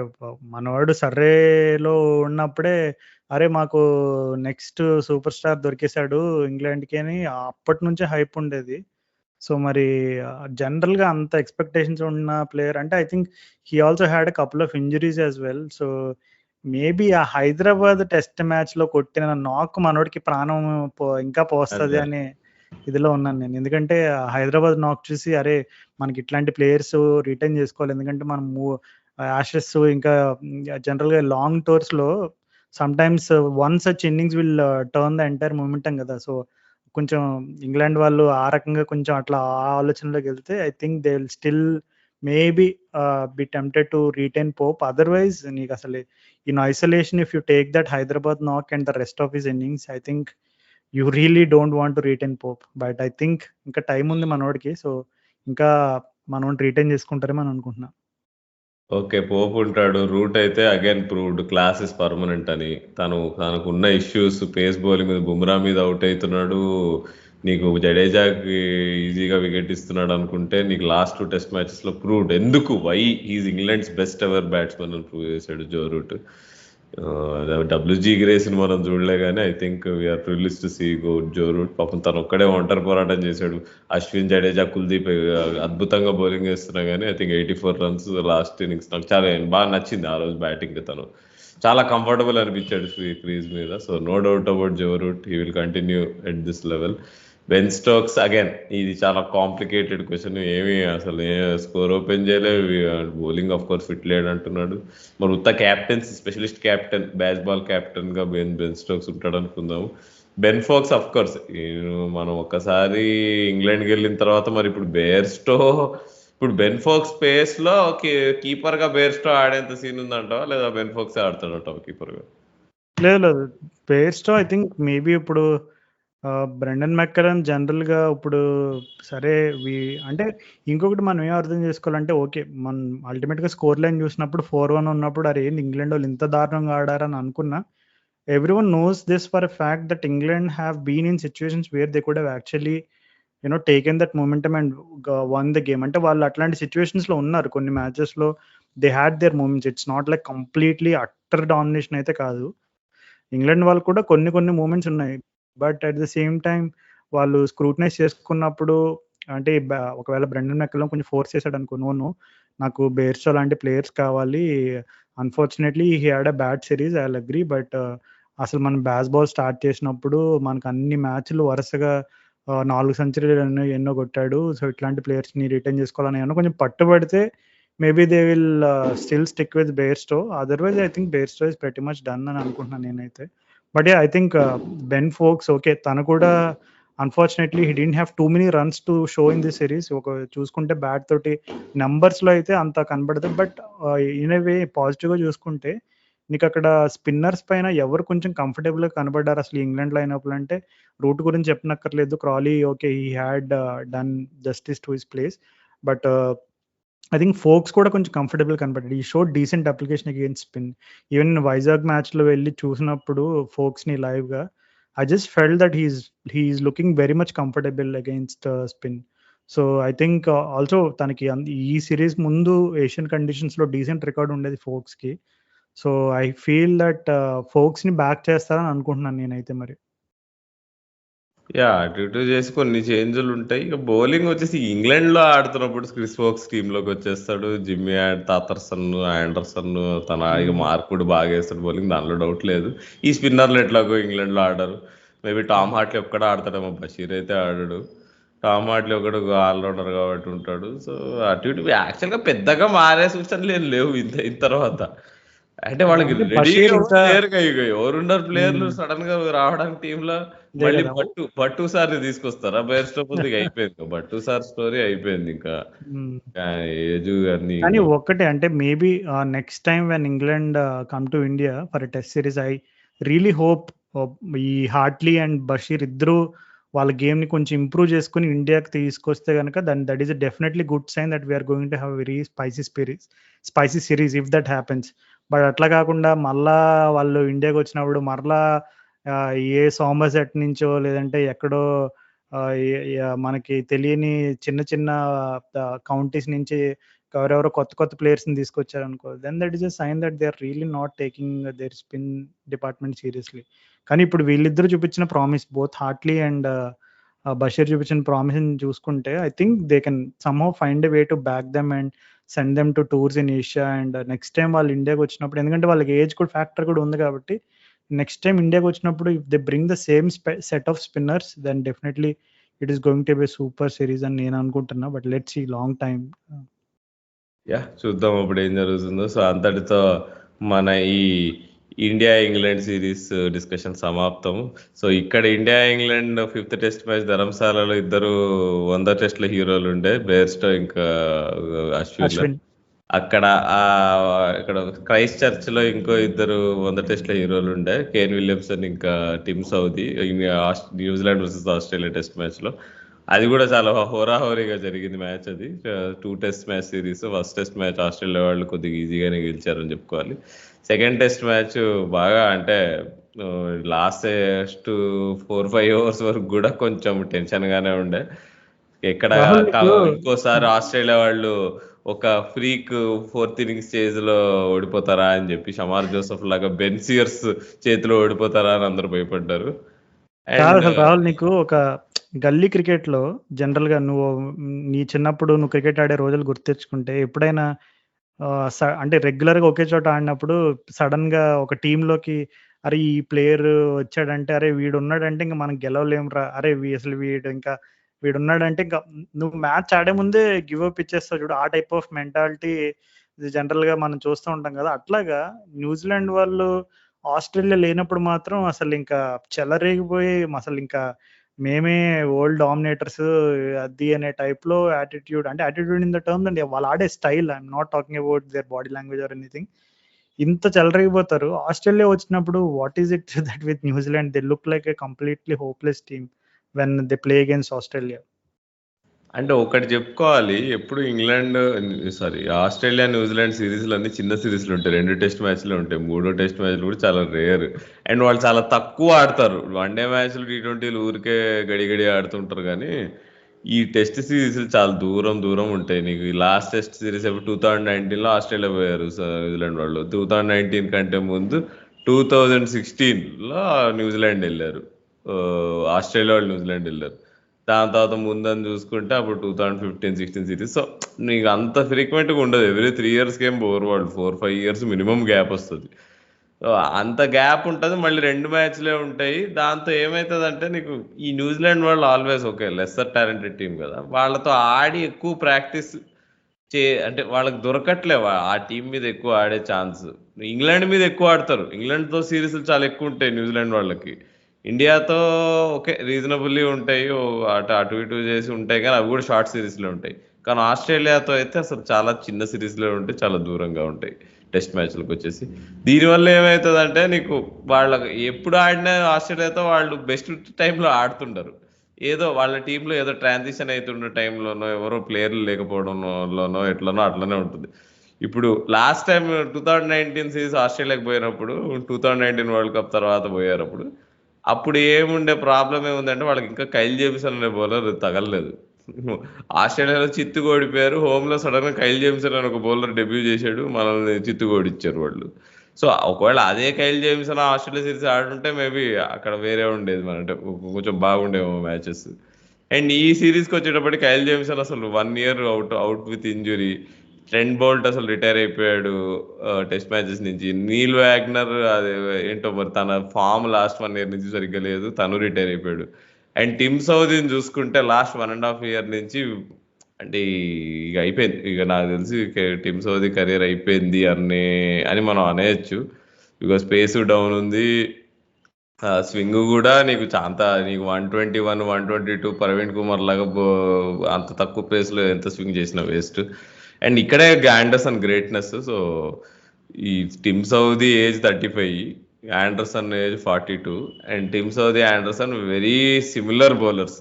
మనవాడు సర్రేలో ఉన్నప్పుడే అరే మాకు నెక్స్ట్ సూపర్ స్టార్ దొరికేసాడు ఇంగ్లాండ్‌కి అని అప్పటి నుంచే హైప్ ఉండేది. సో మరి జనరల్‌గా అంత ఎక్స్‌పెక్టేషన్స్ ఉన్న ప్లేయర్ అంటే I think he also had a couple of injuries as well. So maybe ఆ హైదరాబాద్ టెస్ట్ మ్యాచ్‌లో కొట్టిన నాక్ మనోడికి ప్రాణం ఇంకా పోస్తది అదే. అనే ఇదిలో ఉన్నాను నేను. ఎందుకంటే హైదరాబాద్ నాక్ చూసి అరే మనకి ఇట్లాంటి ప్లేయర్స్ రిటైన్ చేసుకోవాలి. ఎందుకంటే మనం యాషెస్ ఇంకా జనరల్‌గా లాంగ్ టూర్స్‌లో sometimes one such innings will turn the entire momentum గదా! సో కొంచెం ఇంగ్లాండ్ వాళ్ళు ఆ రకంగా కొంచెం అట్లా ఆ ఆలోచనలోకెళ్తే I think they will still maybe be tempted to retain Pope. Otherwise నీకసలు in isolation if you take that Hyderabad knock and the rest of his innings I think you really don't want to retain Pope. But I think ఇంకా time ఉంది మనోడికి. So ఇంకా మనోడిని retain చేసుకుంటారేమో అని అనుకుంటున్నా. Okay. Pope ఉంటాడు. Route అయితే again proved class is permanent అని. తనకున్న ఇష్యూస్ పేస్ బౌలింగ్ మీద బుమ్రా మీద అవుట్ అవుతున్నాడు. నీకు జడేజాకి ఈజీగా వికెట్ ఇస్తున్నాడు అనుకుంటే నీకు లాస్ట్ 2 టెస్ట్ మ్యాచెస్‌లో ప్రూవ్డ్. ఎందుకు why he's England's best ever batsman అని ప్రూవ్ చేశాడు జో రూట్. డబ్ల్యూజీ గ్రేస్‌ని మనం చూడలే గానీ I think we're privileged to see Joe Root. పాపం తను ఒక్కడే ఒంటరి పోరాటం చేశాడు. అశ్విన్, జడేజా, కుల్దీప్ అద్భుతంగా బౌలింగ్ వేస్తున్నా కానీ I think 84 runs last innings నాకు చాలా బాగా నచ్చింది ఆ రోజు బ్యాటింగ్. తను చాలా కంఫర్టబుల్ అనిపించాడు క్రీజ్ మీద. So no doubt about Joe Root he will continue at this level. Ben Stokes again ఇది చాలా కాంప్లికేటెడ్ క్వశ్చన్. ఏమి అసలు స్కోర్ ఓపెన్ చేయలేదు. బౌలింగ్ ఆఫ్ కోర్స్ ఫిట్ లేడు అంటున్నాడు. మరి ఉత్త captains specialist captain ball captain గా బెన్ స్టోక్స్ ఉంటాడు అనుకుందాము. బెన్ ఫోక్స్ అఫ్ కోర్స్ మనం ఒక్కసారి ఇంగ్లాండ్కి వెళ్ళిన తర్వాత మరి ఇప్పుడు బెన్ ఫోక్స్ స్పేస్ లో కీపర్ గా బేర్స్టో ఆడేంత సీన్ ఉందంటావా లేదా బెన్ ఫోక్స్ ఆడతాడంటావా కీపర్ గా? లేదు బేర్స్టో ఐ థింక్ మేబీ ఇప్పుడు బ్రెండన్ మెక్కరన్ జనరల్గా ఇప్పుడు సరే అంటే ఇంకొకటి మనం ఏం అర్థం చేసుకోవాలంటే ఓకే మనం అల్టిమేట్గా స్కోర్ లైన్ చూసినప్పుడు 4-1 ఉన్నప్పుడు అరే ఏంది ఇంగ్లాండ్ వాళ్ళు ఇంత దారుణంగా ఆడారని అనుకున్నా. Everyone knows this for a fact that England have been in situations where they could have actually taken that momentum and won the game. అంటే వాళ్ళు అట్లాంటి సిచ్యువేషన్స్లో ఉన్నారు కొన్ని మ్యాచెస్లో. They had their moments. It's not like completely utter domination అయితే కాదు. England వాళ్ళు కూడా కొన్ని మూమెంట్స్ ఉన్నాయి. But at the same time వాళ్ళు స్క్రూటనైజ్ చేసుకున్నప్పుడు అంటే ఒకవేళ బ్రెండన్ మెక్కలం కొంచెం ఫోర్స్ చేశాడు అనుకో నాకు బేర్స్టో లాంటి ప్లేయర్స్ కావాలి. Unfortunately he had a bad series I will agree. But అసలు మనం బాల్ స్టార్ట్ చేసినప్పుడు మనకు అన్ని మ్యాచ్లు వరుసగా 4 సెంచరీలు ఎన్నో కొట్టాడు. సో ఇట్లాంటి ప్లేయర్స్ని రిటైన్ చేసుకోవాలని ఏమన్నా కొంచెం పట్టుబడితే maybe they will still stick with Bairstow. Otherwise I think Bairstow is pretty much done అని అనుకుంటున్నాను నేనైతే. But I think Ben Foakes okay తను కూడా unfortunately he didn't have too many runs to show in the series. ఒక చూసుకుంటే bat తోటి నెంబర్స్లో అయితే అంత కనబడదు. బట్ ఇన్ ఏ వే పాజిటివ్గా చూసుకుంటే నీకు అక్కడ స్పిన్నర్స్ పైన ఎవరు కొంచెం కంఫర్టబుల్గా కనబడ్డారు అసలు ఇంగ్లాండ్ లైనప్లో అంటే రూట్ గురించి చెప్పనక్కర్లేదు. Crawley okay he had done justice to his place. But I think Foakes కూడా కొంచెం కంఫర్టబుల్ కనపడ్డాడు. ఈ show decent application against spin. Even Vizag మ్యాచ్లో వెళ్ళి చూసినప్పుడు ఫోక్స్ని లైవ్గా I just felt that he is looking very much comfortable against spin. So I think also తనకి ఈ సిరీస్ ముందు ఏషియన్ కండిషన్స్లో డీసెంట్ రికార్డ్ ఉండేది ఫోక్స్కి. సో ఐ ఫీల్ దట్ ఫోక్స్ని బ్యాక్ చేస్తారని అనుకుంటున్నాను నేనైతే మరి. అటు ఇటు చేసి కొన్ని చేంజ్లు ఉంటాయి. ఇక బౌలింగ్ వచ్చేసి ఇంగ్లాండ్ లో ఆడుతున్నప్పుడు క్రిస్ వోక్స్ టీమ్ లోకి వచ్చేస్తాడు. జిమ్మీ తాతర్సన్, ఆండర్సన్ తన ఇక మార్కుడు బాగా వేస్తాడు బౌలింగ్, దానిలో డౌట్ లేదు. ఈ స్పిన్నర్లు ఎట్లాగో ఇంగ్లాండ్ లో ఆడారు. మేబీ టామ్ హార్ట్లీ ఒక్కడ ఆడతాడేమో, బషీర్ అయితే ఆడాడు. టామ్ హార్ట్లీ ఒకడు ఆల్రౌండర్ కాబట్టి ఉంటాడు. సో అటు ఇటు యాక్చువల్గా పెద్దగా మారే సూచనలు లేవు ఇంత తర్వాత. అంటే వాళ్ళకి అంటే రెడీగా బషీర్ ఇంకా లేరుగా, ఇక ఎవరున్నారు ప్లేయర్లు సడన్ గా రావడానికి టీమ్ లో. మళ్ళీ కదా. బట్టు సార్ ని తీసుకొస్తారా బేర్స్టో ముందు? ఇక అయిపోయింది బట్టు సార్ స్టోరీ అయిపోయింది ఇంకా. ఏజు అన్ని కానీ ఒక్కటే అంటే maybe next time when England come to India for test series I really hope ఈ హార్ట్లీ అండ్ బషీర్ ఇద్దరు వాళ్ళ గేమ్ని కొంచెం ఇంప్రూవ్ చేసుకుని ఇండియాకి తీసుకొస్తే కనుక that is definitely good sign that we're going to have very spicy series if that happens. But అట్లా కాకుండా మళ్ళా వాళ్ళు ఇండియాకి వచ్చినప్పుడు మరలా ఏ సోమర్సెట్ నుంచో లేదంటే ఎక్కడో మనకి తెలియని చిన్న చిన్న కౌంటీస్ నుంచి ఎవరెవరో కొత్త కొత్త ప్లేయర్స్ని తీసుకొచ్చారనుకో, then that is a sign that they are really not taking their spin department seriously. కానీ ఇప్పుడు వీళ్ళిద్దరు చూపించిన promise, both Hartley and Bashir చూపించిన ప్రామిస్ని చూసుకుంటే, I think they can somehow find a way to back them and send them to tours in Asia. And next time వాళ్ళు ఇండియాకి వచ్చినప్పుడు, ఎందుకంటే వాళ్ళకి ఏజ్ కూడా ఫ్యాక్టర్ కూడా ఉంది కాబట్టి, నెక్స్ట్ టైం ఇండియాకి వచ్చినప్పుడు if they bring the same set of spinners, then definitely it is going to be super series అని నేను అనుకుంటున్నా. But let's see long time. Yeah, చూద్దాం అప్పుడు ఏం జరుగుతుందో. సో అంతటితో మన ఈ ఇండియా ఇంగ్లాండ్ సిరీస్ డిస్కషన్ సమాప్తం. సో ఇక్కడ India England 5th test match ధర్మశాలలో ఇద్దరు 100 టెస్ట్ల హీరోలు ఉండే, బేర్స్టో ఇంకా అశ్విన్. అక్కడ ఇక్కడ క్రైస్ట్ చర్చ్ లో ఇంకో ఇద్దరు 100 టెస్ట్ల హీరోలు ఉండే, కేన్ విలియమ్సన్ ఇంకా Tim Southee, New Zealand versus Australia test match లో. అది కూడా చాలా హోరాహోరీగా జరిగింది మ్యాచ్. అది 2 test match series. First test match Australia వాళ్ళు కొద్దిగా ఈజీగానే గెలిచారని చెప్పుకోవాలి. సెకండ్ టెస్ట్ మ్యాచ్ బాగా అంటే లాస్ట్ 4-5 ఓవర్స్ వరకు కూడా కొంచెం టెన్షన్ గానే ఉండే. ఎక్కడ ఇంకోసారి ఆస్ట్రేలియా వాళ్ళు ఒక ఫ్రీక్ 4th ఇన్నింగ్స్ స్టేజ్ లో ఓడిపోతారా అని చెప్పి, షమార్ జోసెఫ్ లాగా బెన్ సియర్స్ చేతిలో ఓడిపోతారా అని అందరూ భయపడ్డారు. రాహుల్, నీకు ఒక గల్లీ క్రికెట్ లో జనరల్ గా నువ్వు నీ చిన్నప్పుడు నువ్వు క్రికెట్ ఆడే రోజులు గుర్తెచ్చుకుంటే, ఎప్పుడైనా అంటే రెగ్యులర్ గా ఒకే చోట ఆడినప్పుడు సడన్ గా ఒక టీంలోకి అరే ఈ ప్లేయర్ వచ్చాడంటే, అరే వీడు ఉన్నాడంటే ఇంకా మనం గెలవలేమురా, అరే అసలు వీడున్నాడంటే ఇంకా నువ్వు మ్యాచ్ ఆడే ముందే గివ్ అప్ ఇచ్చేస్తావు చూడు, ఆ టైప్ ఆఫ్ మెంటాలిటీ జనరల్ గా మనం చూస్తూ ఉంటాం కదా. అట్లాగా న్యూజిలాండ్ వాళ్ళు ఆస్ట్రేలియా లేనప్పుడు మాత్రం అసలు ఇంకా చెలరేగిపోయి, అసలు ఇంకా మేమే వరల్డ్ డామినేటర్స్ అది అనే టైప్ లో యాటిట్యూడ్, అంటే attitude in the terms and వాళ్ళు ఆడే style, I'm not talking about their body language or anything, ఇంత చెలరేగిపోతారు. ఆస్ట్రేలియా వచ్చినప్పుడు what is it that with New Zealand they look like a completely hopeless team when they play against Australia. అంటే ఒకటి చెప్పుకోవాలి, ఎప్పుడు Australia New Zealand సిరీస్లు అన్ని చిన్న సిరీస్లు ఉంటాయి. 2 టెస్ట్ మ్యాచ్లు ఉంటాయి. 3వ టెస్ట్ మ్యాచ్లు కూడా చాలా రేర్. అండ్ వాళ్ళు చాలా తక్కువ ఆడతారు. వన్డే మ్యాచ్లు, T20లు ఊరికే గడి ఆడుతుంటారు. కానీ ఈ టెస్ట్ సిరీస్లు చాలా దూరం ఉంటాయి. నీకు లాస్ట్ టెస్ట్ సిరీస్ ఎప్పుడు 2019లో ఆస్ట్రేలియా పోయారు న్యూజిలాండ్ వాళ్ళు. 2019 కంటే ముందు 2016లో న్యూజిలాండ్ వెళ్ళారు, ఆస్ట్రేలియా వాళ్ళు న్యూజిలాండ్ వెళ్ళారు. దాని తర్వాత ముందని చూసుకుంటే అప్పుడు 2015-16 సిరీస్. సో నీకు అంత ఫ్రీక్వెంట్గా ఉండదు. ఎవ్రీ 3 years ఏం పోరు వాళ్ళు, 4-5 years మినిమం గ్యాప్ వస్తుంది. సో అంత గ్యాప్ ఉంటుంది. మళ్ళీ 2 మ్యాచ్లే ఉంటాయి. దాంతో ఏమవుతుందంటే నీకు ఈ న్యూజిలాండ్ వాళ్ళు always okay lesser talented team కదా, వాళ్ళతో ఆడి ఎక్కువ ప్రాక్టీస్ అంటే వాళ్ళకి దొరకట్లేవు ఆ టీం మీద ఎక్కువ ఆడే ఛాన్స్. ఇంగ్లాండ్ మీద ఎక్కువ ఆడతారు. ఇంగ్లాండ్తో సిరీస్లు చాలా ఎక్కువ ఉంటాయి న్యూజిలాండ్ వాళ్ళకి. ఇండియాతో ఓకే రీజనబుల్లీ ఉంటాయి, అటు ఇటు చేసి ఉంటాయి, కానీ అవి కూడా షార్ట్ సిరీస్లో ఉంటాయి. కానీ ఆస్ట్రేలియాతో అయితే అసలు చాలా చిన్న సిరీస్లో ఉంటాయి, చాలా దూరంగా ఉంటాయి టెస్ట్ మ్యాచ్లకు వచ్చేసి. దీనివల్ల ఏమవుతుందంటే నీకు వాళ్ళకి ఎప్పుడు ఆడినా ఆస్ట్రేలియాతో వాళ్ళు బెస్ట్ టైంలో ఆడుతుంటారు. ఏదో వాళ్ళ టీంలో ఏదో ట్రాన్సిషన్ అవుతున్న టైంలోనో, ఎవరో ప్లేయర్లు లేకపోవడంలోనో ఎట్లనో అట్లనే ఉంటుంది. ఇప్పుడు లాస్ట్ టైం 2019 సిరీస్ ఆస్ట్రేలియాకి పోయినప్పుడు, 2019 వరల్డ్ కప్ తర్వాత పోయారు అప్పుడు ఏముండే ప్రాబ్లం ఏముందంటే వాళ్ళకి ఇంకా కైల్ జేమ్సన్ అనే బౌలర్ తగలలేదు. ఆస్ట్రేలియాలో చిత్తు ఓడిపోయారు. హోమ్లో సడన్ గా కైల్ జేమ్సన్ అనే ఒక బౌలర్ డెబ్యూ చేశాడు, మనల్ని చిత్తు ఓడిచ్చారు వాళ్ళు. సో ఒకవేళ అదే కైల్ జేమ్సన్ ఆస్ట్రేలియా సిరీస్ ఆడుంటే మేబీ అక్కడ వేరే ఉండేది, అంటే కొంచెం బాగుండేమో మ్యాచెస్. అండ్ ఈ సిరీస్కి వచ్చేటప్పటికి కైల్ జేమ్సన్ అసలు 1 year out with injury. Trent Boult అసలు రిటైర్ అయిపోయాడు టెస్ట్ మ్యాచెస్ నుంచి. నీల్ వ్యాగ్నర్ అది ఏంటో మరి తన ఫామ్ లాస్ట్ 1 year నుంచి సరిగ్గా లేదు, తను రిటైర్ అయిపోయాడు. అండ్ టిమ్ సౌదీని చూసుకుంటే లాస్ట్ 1.5 year నుంచి అంటే ఇక అయిపోయింది. ఇక నాకు తెలిసి టిమ్ సౌదీ కెరీర్ అయిపోయింది అని మనం అనేయచ్చు. బికాస్ పేస్ డౌన్ ఉంది, స్వింగ్ కూడా నీకు నీకు 121, 122 ప్రవీణ్ కుమార్ లాగా అంత తక్కువ పేస్లో ఎంత స్వింగ్ చేసినా వేస్ట్. అండ్ ఇక్కడే ఆండర్సన్ గ్రేట్నెస్. సో ఈ Tim Southee age 35, Anderson age 42. And Tim Southee, Anderson very similar bowlers,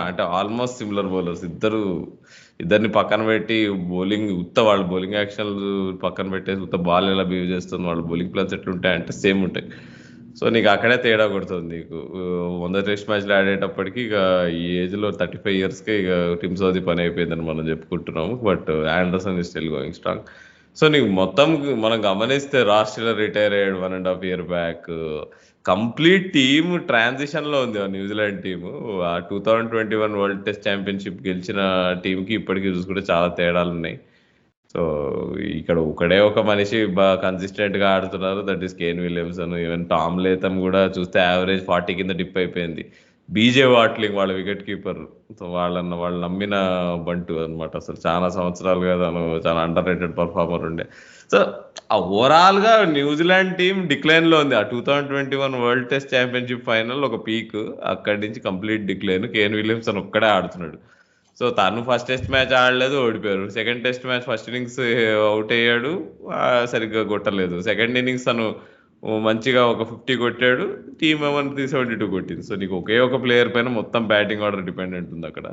అంటే ఆల్మోస్ట్ సిమిలర్ బౌలర్స్. ఇద్దరిని పక్కన పెట్టి బౌలింగ్ వాళ్ళ బౌలింగ్ యాక్షన్ పక్కన పెట్టేసి బాల్ ఎలా బిహేవ్ చేస్తుంది, వాళ్ళ బౌలింగ్ ప్లాన్స్ ఎట్లుంటాయంటే సేమ్ ఉంటాయి. సో నీకు అక్కడే తేడా కొడుతుంది నీకు. మొదటి టెస్ట్ మ్యాచ్లో ఆడేటప్పటికి ఇక ఈ ఏజ్లో 35 ఇయర్స్కే ఇక టిమ్ సౌదీ పని అయిపోయిందని మనం చెప్పుకుంటున్నాము. But Anderson is still going strong. So నీకు మొత్తం మనం గమనిస్తే రాస్టిలో రిటైర్ అయ్యాడు 1.5 year బ్యాక్. కంప్లీట్ టీమ్ ట్రాన్సిషన్లో ఉంది ఆ న్యూజిలాండ్ టీము. ఆ 2021 వరల్డ్ టెస్ట్ ఛాంపియన్షిప్ గెలిచిన టీంకి ఇప్పటికీ చూసుకుంటే చాలా తేడాలు ఉన్నాయి. సో ఇక్కడ ఒకడే ఒక మనిషి బాగా కన్సిస్టెంట్ గా ఆడుతున్నారు, that is Kane Williamson. Even Tom Latham కూడా చూస్తే యావరేజ్ 40 కింద డిప్ అయిపోయింది. బీజే వాట్లింగ్ వాళ్ళ వికెట్ కీపర్, సో వాళ్ళు నమ్మిన బంటు అనమాట. అసలు చాలా సంవత్సరాలుగా తను చాలా అండర్ రేటెడ్ పర్ఫార్మర్ ఉండే. సో ఆ ఓవరాల్ గా న్యూజిలాండ్ టీం డిక్లైన్ లో ఉంది. ఆ 2021 వరల్డ్ టెస్ట్ ఛాంపియన్షిప్ ఫైనల్ ఒక పీక్, అక్కడి నుంచి కంప్లీట్ డిక్లైన్. కేన్ విలియమ్సన్ ఒక్కడే ఆడుతున్నాడు. సో తను ఫస్ట్ టెస్ట్ మ్యాచ్ ఆడలేదు, ఓడిపోయారు. Second test match first innings out అయ్యాడు, సరిగ్గా కొట్టలేదు. సెకండ్ ఇన్నింగ్స్ తను మంచిగా ఒక 50 కొట్టాడు, టీమ్ ఏమన్నా 372 కొట్టింది. సో నీకు ఒకే ఒక ప్లేయర్ పైన మొత్తం బ్యాటింగ్ ఆర్డర్ డిపెండెంట్ ఉంది అక్కడ.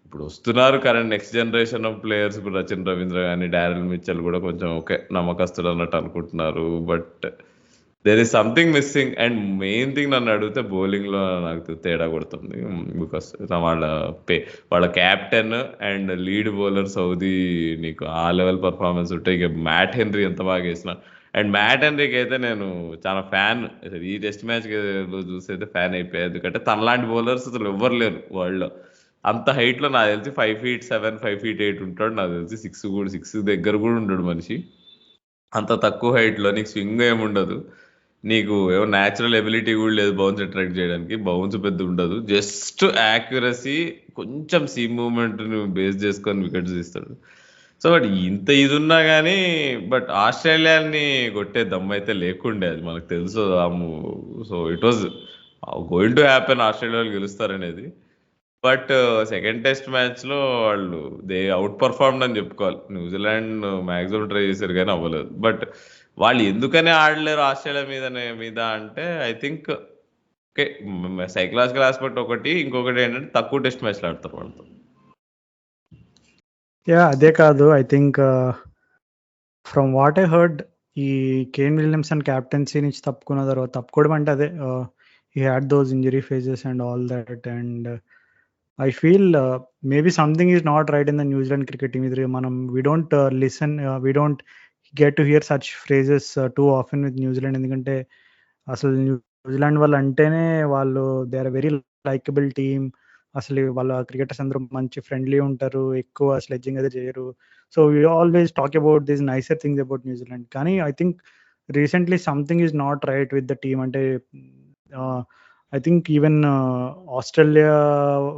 ఇప్పుడు వస్తున్నారు current next generation of players. ఇప్పుడు రచిన్ రవీంద్ర కానీ డారెల్ మిచెల్ కూడా కొంచెం ఓకే నమ్మకస్తులు అన్నట్టు అనుకుంటున్నారు. But there is something missing. And main thing నన్ను అడిగితే బౌలింగ్ లో నాకు తేడా కొడుతుంది. బికాస్ వాళ్ళ captain and lead bowler Southee నీకు ఆ లెవెల్ పర్ఫార్మెన్స్ ఉంటాయి. ఇక మ్యాట్ హెన్రీ ఎంత బాగా వేసిన. అండ్ మ్యాట్ హెన్రీకి అయితే నేను చాలా ఫ్యాన్. ఈ టెస్ట్ మ్యాచ్ చూసి అయితే ఫ్యాన్ అయిపోయాయి. ఎందుకంటే తనలాంటి బౌలర్స్ అసలు ఎవ్వరు లేరు వరల్డ్ లో. అంత హైట్ లో నాకు తెలిసి 5'7", 5'8" ఉంటాడు. నాకు తెలిసి 6 దగ్గర కూడా ఉండడు మనిషి. అంత తక్కువ హైట్ లో నీకు స్వింగ్ ఏముండదు, నీకు ఏమో న్యాచురల్ ఎబిలిటీ కూడా లేదు బౌన్స్ అట్రాక్ట్ చేయడానికి. బౌన్స్ పెద్ద ఉండదు, జస్ట్ యాక్యురసీ, కొంచెం సీమ్ మూవ్మెంట్ బేస్ చేసుకొని వికెట్స్ తీస్తాడు. సో బట్ ఇంత ఇది ఉన్నా కానీ బట్ ఆస్ట్రేలియాని కొట్టే దమ్ అయితే లేకుండే, అది మనకు తెలుసు. So it was going to happen, Australia గెలుస్తారనేది. బట్ సెకండ్ టెస్ట్ మ్యాచ్ లో వాళ్ళు దే అవుట్ పర్ఫార్మ్డ్ అని చెప్పుకోవాలి. న్యూజిలాండ్ మాక్సిమం ట్రై చేశారు కానీ అవ్వలేదు. బట్ వాళ్ళు ఎందుకనే ఆడలేరు ఆస్ట్రేలియా మీద అంటే I think okay psychological aspect ఒకటి, ఇంకొకటి ఏంటంటే తక్కువ టెస్ట్ మ్యాచ్లు ఆడతారు వాళ్ళతో. యా అదే కాదు, I think from what I heard ఈ కేన్ విలియమ్సన్ క్యాప్టెన్సీ నుంచి తప్పుకోవడం అంటే అదే he had those injury phases and all that, and I feel maybe something is not right in the New Zealand cricket team. We don't listen, we don't get to hear such phrases too often with New Zealand. ఎందుకంటే అసలు New Zealand వాళ్ళు అంటేనే వాళ్ళు they are very likable team. అసలు వాళ్ళ cricketers అందరూ మంచి friendly ఉంటారు, ఎక్కువ స్లెడ్జింగ్ అయితే చేయరు. So we always talk about these nicer things about New Zealand. కానీ I think recently something is not right with the team. అంటే ఐ థింక్ ఈవెన్ ఆస్ట్రేలియా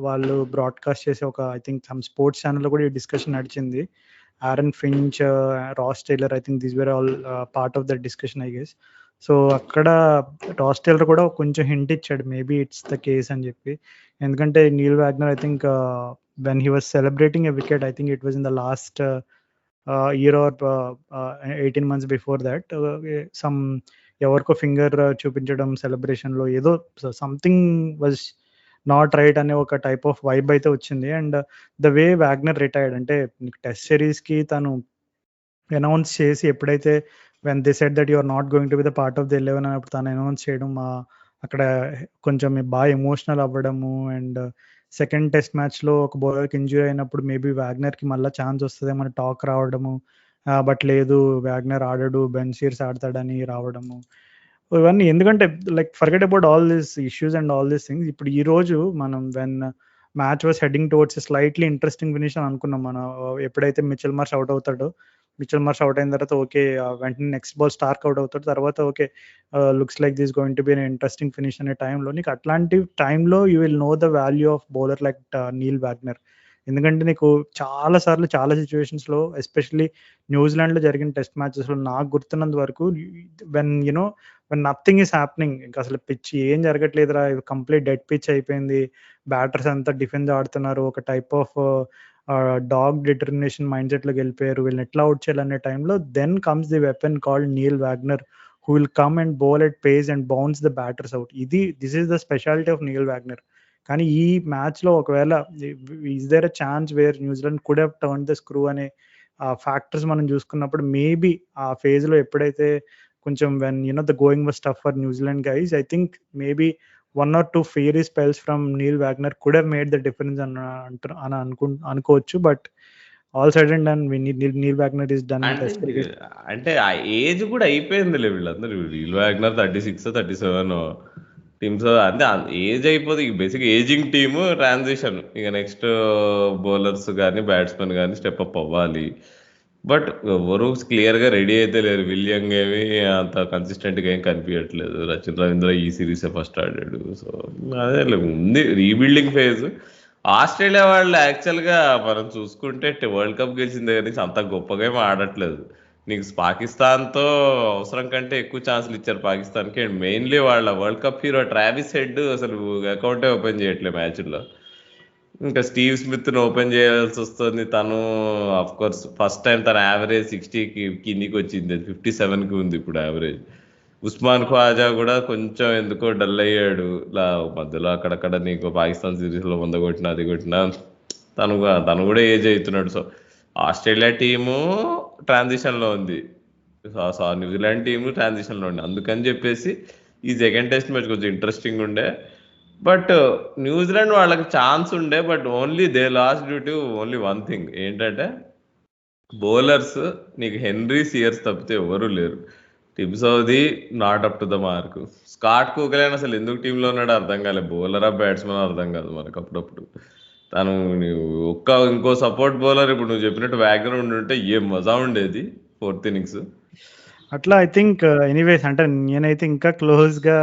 వాళ్ళు బ్రాడ్కాస్ట్ చేసే ఒక ఐ థింక్ సమ్ స్పోర్ట్స్ ఛానల్లో కూడా ఈ డిస్కషన్ నడిచింది. Aaron Finch, Ross Taylor, I think these were all part of the discussion I guess. So అక్కడ Ross Taylor కూడా కొంచెం హింట్ ఇచ్చాడు మేబీ ఇట్స్ ద కేస్ అని చెప్పి. ఎందుకంటే Neil Wagner I think when he was celebrating a wicket, I think it was in the last year or 18 months before that, some ఎవరికో finger చూపించడం celebration లో ఏదో సంథింగ్ వాజ్ నాట్ రైట్ అనే ఒక type of vibe అయితే వచ్చింది. And the way Wagner retired అంటే test series కి తను అనౌన్స్ చేసి ఎప్పుడైతే when they said that you are not going to be the part of the 11 అన్నప్పుడు తను అనౌన్స్ చేయడం అక్కడ కొంచెం బాగా ఎమోషనల్ అవ్వడము. అండ్ సెకండ్ టెస్ట్ మ్యాచ్లో ఒక బౌలర్కి ఇంజురీ అయినప్పుడు మేబీ వాగ్నర్కి మళ్ళీ ఛాన్స్ వస్తుందేమో టాక్ రావడము, బట్ లేదు వాగ్నర్ ఆడడు, బెన్ సీర్స్ ఆడతాడని రావడము, ఇవన్నీ ఎందుకంటే like forget about all these issues and all these things. ఇప్పుడు ఈ రోజు మనం when match was heading towards slightly interesting finish అని అనుకున్నాం మనం. ఎప్పుడైతే మిచెల్ మార్ష్ అవుట్ అవుతాడో, మిచెల్ మార్ష్ అవుట్ అయిన తర్వాత ఓకే వెంటనే నెక్స్ట్ బాల్ స్టార్క్ అవుట్ అవుతాడు, తర్వాత okay looks like this going to be an interesting finish అనే టైంలో నీకు అట్లాంటి టైంలో you will know the value of bowler like Neil Wagner. ఎందుకంటే నీకు చాలా సార్లు చాలా సిచ్యువేషన్స్లో ఎస్పెషల్లీ న్యూజిలాండ్లో జరిగిన టెస్ట్ మ్యాచెస్లో నాకు గుర్తున్నంత వరకు వెన్ నథింగ్ ఈస్ హ్యాపెనింగ్, ఇంకా అసలు పిచ్ ఏం జరగట్లేదురా, కంప్లీట్ డెడ్ పిచ్ అయిపోయింది, బ్యాటర్స్ అంతా డిఫెన్స్ ఆడుతున్నారు, ఒక type of dog determination mind సెట్లోకి వెళ్ళిపోయారు, వీళ్ళని ఎట్లా అవుట్ చేయాలనే టైంలో then comes the weapon called Neil Wagner who will come and bowl at pace and bounce the batters out. This is the speciality of Neil Wagner. కానీ ఈ మ్యాచ్లో ఒకవేళ is there a chance where New Zealand could have turn the screw అనే factors మనం చూసుకున్నప్పుడు maybe ఆ ఫేజ్లో ఎప్పుడైతే కొంచెం when the going was tough for New Zealand guys, I think maybe 1 or 2 fiery spells from Neil Wagner could have made the difference అని అనుకోవచ్చు. But all said and done Neil Wagner is done అంటే test cricket. అంటే ఆ age కూడా అయిపోయిందిలే వీళ్ళందరూ. Neil Wagner 36 37 teams అంటే age అయిపోతుంది. Basic ageing team transition. ఇక నెక్స్ట్ బౌలర్స్ కానీ బ్యాట్స్మెన్ కానీ స్టెప్ అప్ అవ్వాలి. బట్ ఎవరు క్లియర్గా రెడీ అయితే లేరు. విలియం ఏమి అంత కన్సిస్టెంట్గా ఏం కనిపించట్లేదు. రచిన్ రవీంద్ర ఈ సిరీసే ఫస్ట్ ఆడాడు. సో అదే ఉంది రీబిల్డింగ్ ఫేజ్. ఆస్ట్రేలియా వాళ్ళు యాక్చువల్గా మనం చూసుకుంటే వరల్డ్ కప్ గెలిచిన దగ్గర నుంచి అంత గొప్పగా ఏమి ఆడట్లేదు. నీకు పాకిస్తాన్తో అవసరం కంటే ఎక్కువ ఛాన్సులు ఇచ్చారు పాకిస్తాన్కి. అండ్ మెయిన్లీ వాళ్ళ world cup hero Travis head అసలు అకౌంటే ఓపెన్ చేయట్లేదు మ్యాచ్లో. ఇంకా స్టీవ్ స్మిత్ని ఓపెన్ చేయాల్సి వస్తుంది. తను అఫ్ కోర్స్ ఫస్ట్ టైం తన యావరేజ్ 60కి కిందికి వచ్చింది. 57కి ఉంది ఇప్పుడు యావరేజ్. ఉస్మాన్ ఖ్వాజా కూడా కొంచెం ఎందుకో డల్ అయ్యాడు. ఇలా మధ్యలో అక్కడక్కడ నీకు పాకిస్తాన్ సిరీస్లో 100 కొట్టినా అది కొట్టినా తను కూడా ఏజ్ అవుతున్నాడు. సో ఆస్ట్రేలియా టీము ట్రాన్సిషన్లో ఉంది, న్యూజిలాండ్ టీము ట్రాన్సిషన్లో ఉంది. అందుకని చెప్పేసి ఈ సెకండ్ టెస్ట్ మ్యాచ్ కొంచెం ఇంట్రెస్టింగ్ ఉండే. బట్ న్యూజిలాండ్ వాళ్ళకి ఛాన్స్ ఉండే, but only they lost due to only one thing. ఏంటంటే బౌలర్స్ నీకు హెన్రీ సియర్స్ తప్పితే ఎవరు లేరు. Tim Southee not up to the mark. Scott Kuggeleijn అసలు ఎందుకు టీంలో ఉన్నాడో అర్థం కాలేదు. బౌలరా బ్యాట్స్మెన్ అర్థం కాదు మనకు అప్పుడప్పుడు. తను ఇంకో సపోర్ట్ బౌలర్ ఇప్పుడు నువ్వు చెప్పినట్టు వ్యాగనర్ ఉండుంటే ఏం మజా ఉండేది 4th innings. అట్లా ఐ థింక్ ఎనీవేస్ అంటే నేనైతే ఇంకా క్లోజ్గా